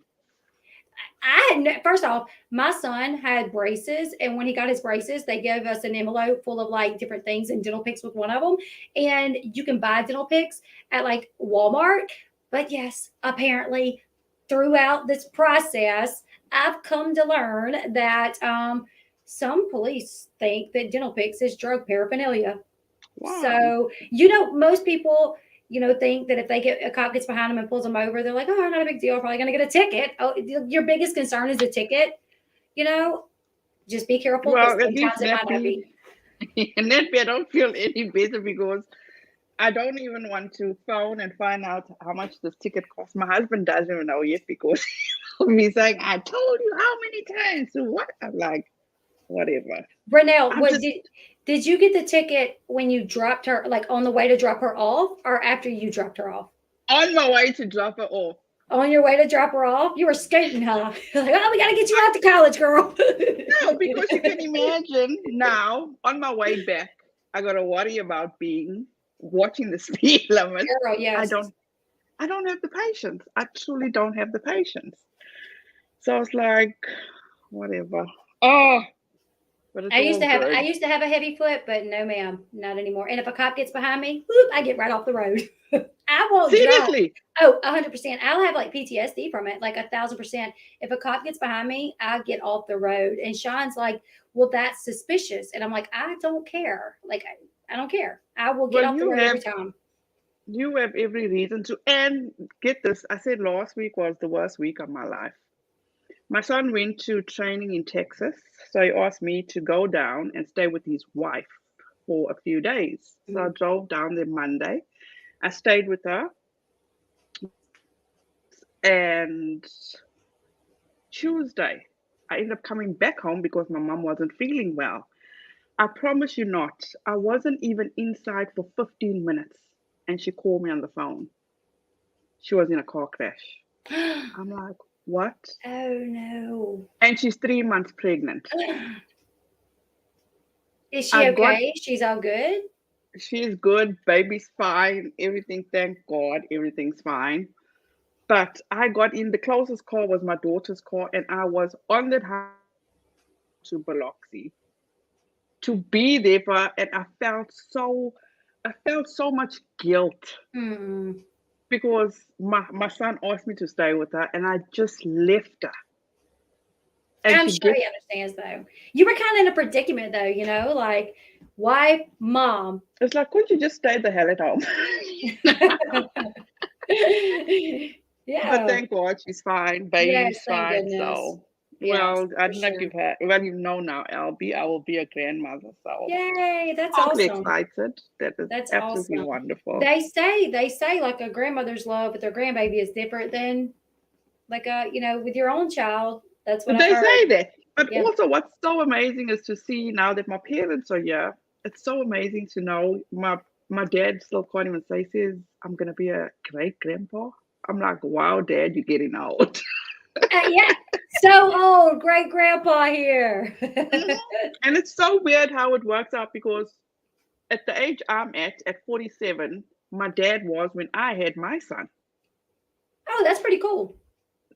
I had no, first off, my son had braces, and when he got his braces, they gave us an envelope full of like different things, and dental picks was one of them. And you can buy dental picks at like Walmart. But yes, apparently, throughout this process, I've come to learn that some police think that dental picks is drug paraphernalia. Wow. So most people. think that if a cop gets behind them and pulls them over, they're like, oh, not a big deal. Probably going to get a ticket. Oh, your biggest concern is a ticket. You know, just be careful because Well, at least sometimes it might not be. in that way, I don't feel any better because I don't even want to phone and find out how much this ticket costs. My husband doesn't even know yet because he's saying, I told you how many times. So what? I'm like, whatever. Brunel, I'm what just did you get the ticket when you dropped her, like on the way to drop her off, or after you dropped her off? on my way to drop her off. On your way to drop her off, you were skating, huh? You're like, oh, we got to get you out to college, girl. No, because you can imagine now on my way back, I got to worry about watching the speed limit. Girl, I yes. don't I don't have the patience. I truly don't have the patience. So I was like, whatever. Oh, but it's I used all to have I good. used to have a heavy foot, but no, ma'am, not anymore. And if a cop gets behind me, whoop, I get right off the road. I won't drive. Seriously. Oh, 100%. I'll have like PTSD from it, like 1,000%. If a cop gets behind me, I get off the road. And Sean's like, well, that's suspicious. And I'm like, I don't care. Like, I don't care. I will get Well, off the road every time. you have every reason to. And get this, I said last week was the worst week of my life. My son went to training in Texas, so he asked me to go down and stay with his wife for a few days. So I Mhm. drove down there Monday. I stayed with her, and Tuesday I ended up coming back home because my mom wasn't feeling well. I promise you not, I wasn't even inside for 15 minutes, and she called me on the phone. She was in a car crash. I'm like, what? Oh, no. And she's 3 months pregnant. Is she I got okay? She's all good? She's good, baby's fine, everything, thank God, everything's fine. But I got in, the closest car was my daughter's car, and I was on that highway to Biloxi to be there for her, and I felt so much guilt Mm. because my son asked me to stay with her, and I just left her, and I'm she sure gets. he understands, though. You were kind of in a predicament, though, like wife, mom. It's like, could you just stay the hell at home? But Yeah. thank God she's fine. Yes, Baby's thank fine. goodness. So, Yes, well, I for did not sure. give her. Well, you know now, I will be a grandmother. So, Yay, that's totally awesome. excited. That is That's absolutely awesome. wonderful. They say like a grandmother's love with their grandbaby is different than like with your own child. That's what I've They heard. say that. But Yeah. also, what's so amazing is to see now that my parents are here. It's so amazing to know my dad still can't even say, says, I'm going to be a great grandpa. I'm like, wow, dad, you're getting old. Yeah. So old, great grandpa here. Mhm. And it's so weird how it works out because at the age I'm at 47, my dad was when I had my son. Oh, that's pretty cool.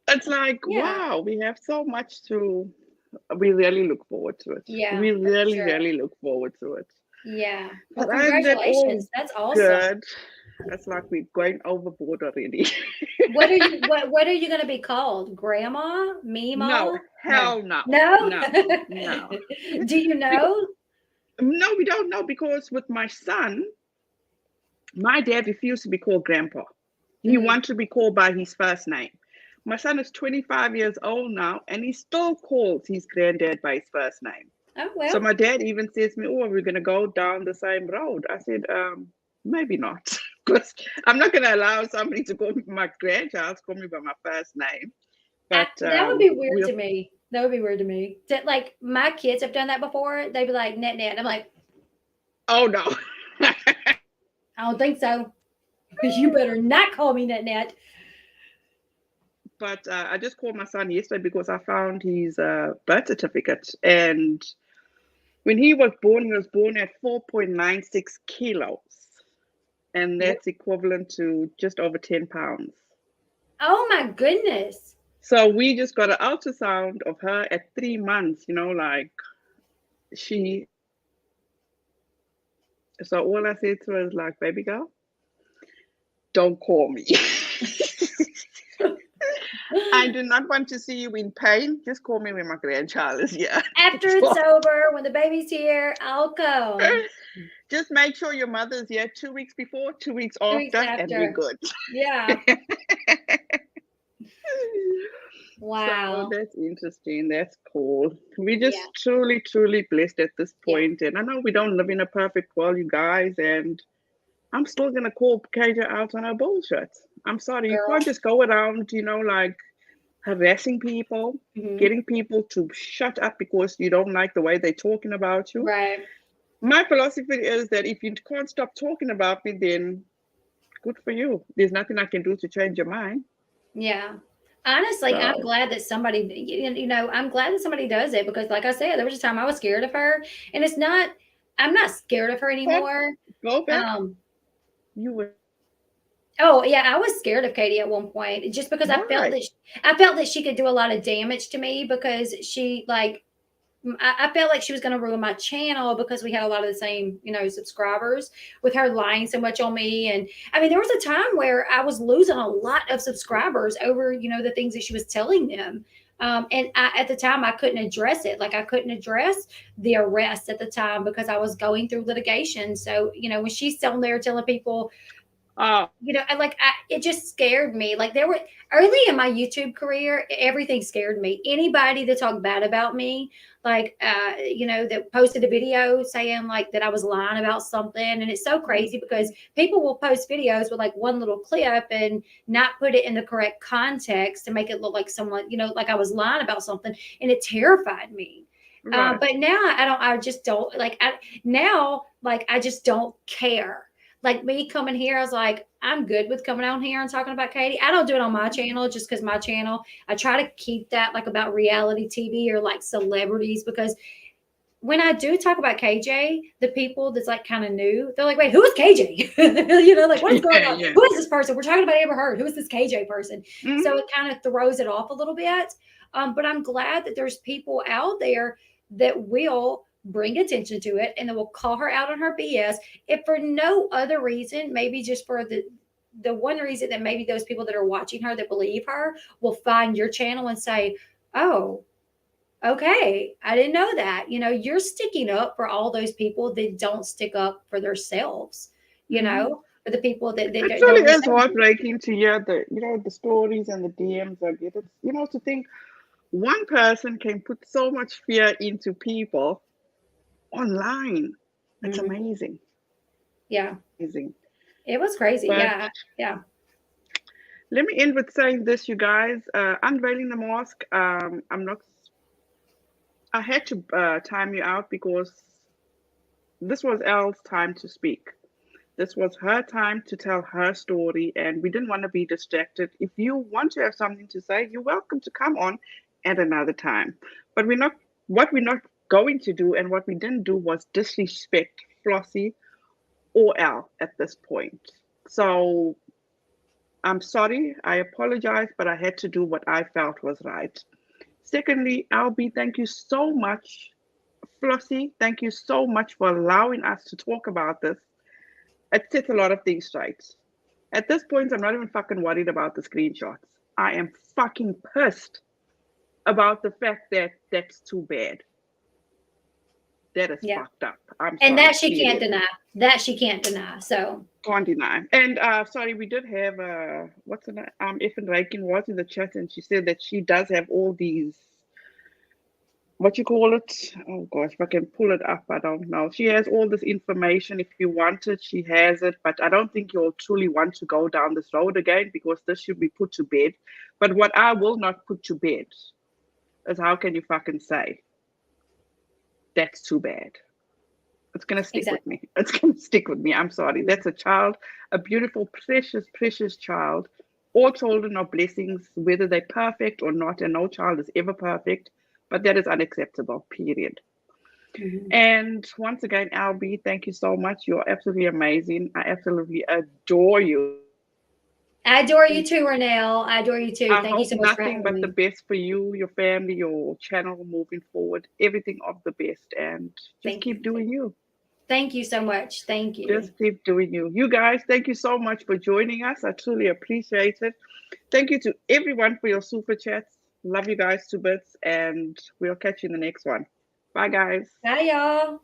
It's like, Yeah. wow, we have so much we really look forward to it. Yeah, We for really, sure. really look forward to it. Yeah. Well, But isn't that all congratulations. That's awesome. good? It's like we're going overboard already. What are you going to be called? Grandma? No, Meemaw? No. hell no, No? no, no. Do you Because know? no, we don't know because with my son, my dad refused to be called grandpa. He Mm. wants to be called by his first name. My son is 25 years old now, and he still calls his granddad by his first name. Oh, So well. my dad even says to me, "Oh, we're gonna go down the same road." I said, maybe not, because I'm not gonna allow somebody to call me my grandchild to call me by my first name. But That would be weird we'll. to me. That would be weird to me. That like my kids have done that before. They'd be like net net. I'm like, Oh no. I don't think so. You better not call me net net. But I just called my son yesterday because I found his birth certificate, and when he was born at 4.96 kilos, and that's equivalent to just over 10 pounds. Oh my goodness. So we just got an ultrasound of her at 3 months, like she. So all I said to her is like, baby girl, don't call me. I do not want to see you in pain. Just call me when my grandchild is here. After it's over, when the baby's here, I'll come. Just make sure your mother's here 2 weeks before, 2 weeks 2 weeks after, and we're after. good. Yeah. So Wow. that's interesting. That's cool. We're Yeah. just truly, truly blessed at this Yeah. point. And I know we don't live in a perfect world, you guys. And I'm still going to call KJ out on her bullshit. I'm sorry. You Girl. can't just go around, like harassing people, Hmm. getting people to shut up because you don't like the way they're talking about you. Right. My philosophy is that if you can't stop talking about me, then good for you. There's nothing I can do to change your mind. Yeah. Honestly, I'm So, glad that somebody, I'm glad that somebody does it because, like I said, there was a time I was scared of her, and I'm not scared of her but anymore. go back. Um, You were oh yeah, I was scared of Katie at one point just because why? I felt that she could do a lot of damage to me because she like I felt like she was going to ruin my channel because we had a lot of the same, subscribers with her lying so much on me. And I mean, there was a time where I was losing a lot of subscribers over, the things that she was telling them. At the time, I couldn't address it. Like I couldn't address the arrest at the time because I was going through litigation. So, when she's down there telling people, Uh, it just scared me. Like there were early in my YouTube career, everything scared me. Anybody that talked bad about me, like that posted a video saying like that I was lying about something, and it's so crazy because people will post videos with like one little clip and not put it in the correct context to make it look like someone, like I was lying about something, and it terrified me. right. But now I don't. I just don't like. Now like I just don't care. Like me coming here, I was like, I'm good with coming out here and talking about Katie. I don't do it on my channel just because my channel, I try to keep that like about reality TV or like celebrities because when I do talk about KJ, the people that's like kind of new, they're like, wait, who is KJ? Like what is going Yeah, on? yeah. Who is this person? We're talking about Amber Heard. Who is this KJ person? So Hmm. it kind of throws it off a little bit. But I'm glad that there's people out there that will bring attention to it and that will call her out on her BS. If for no other reason, maybe just for the one reason that maybe those people that are watching her that believe her will find your channel and say, oh, okay, I didn't know that. You're sticking up for all those people that don't stick up for themselves, Hmm. for the people that It don't really is understand. heartbreaking to hear the stories and the DMs I get. It's to think one person can put so much fear into people online. It's Mhm. amazing, Yeah, amazing. it was crazy. But Yeah, yeah. let me end with saying this, you guys. Unveiling the mask. I'm not. I had to time you out because this was Elle's time to speak. This was her time to tell her story, and we didn't want to be distracted. If you want to have something to say, you're welcome to come on at another time. But what we're not going to do, and what we didn't do was disrespect Flossie or Elle at this point. So I'm sorry, I apologize, but I had to do what I felt was right. Secondly, Albie, thank you so much. Flossie, thank you so much for allowing us to talk about this. It sets a lot of things straight. At this point, I'm not even fucking worried about the screenshots. I am fucking pissed about the fact that that's too bad. That is Yeah. fucked up. I'm And sorry, that she can't period. deny. That she can't deny. So, Can't deny. And sorry, we did have what's her name? Effin Reichen was in the chat, and she said that she does have all these, what you call it? Oh gosh, if I can pull it up, I don't know. She has all this information. If you want it, she has it. But I don't think you'll truly want to go down this road again because this should be put to bed. But what I will not put to bed is how can you fucking say that's too bad? It's gonna stick with exactly. me. It's gonna stick with me. I'm sorry. That's a child, a beautiful, precious, precious child. All children are blessings, whether they're perfect or not, and no child is ever perfect. But that is unacceptable. Period. Mhm. And once again, Albie, thank you so much. You're absolutely amazing. I absolutely adore you. I adore you too, Renelle. I adore you too. I Thank you hope so much for nothing having but the me. best for you, your family, your channel moving forward. Everything of the best. And just Thank you. keep doing you. Thank you so much. Thank you. Just keep doing you. You guys, thank you so much for joining us. I truly appreciate it. Thank you to everyone for your super chats. Love you guys to bits, and we'll catch you in the next one. Bye, guys. Bye, y'all.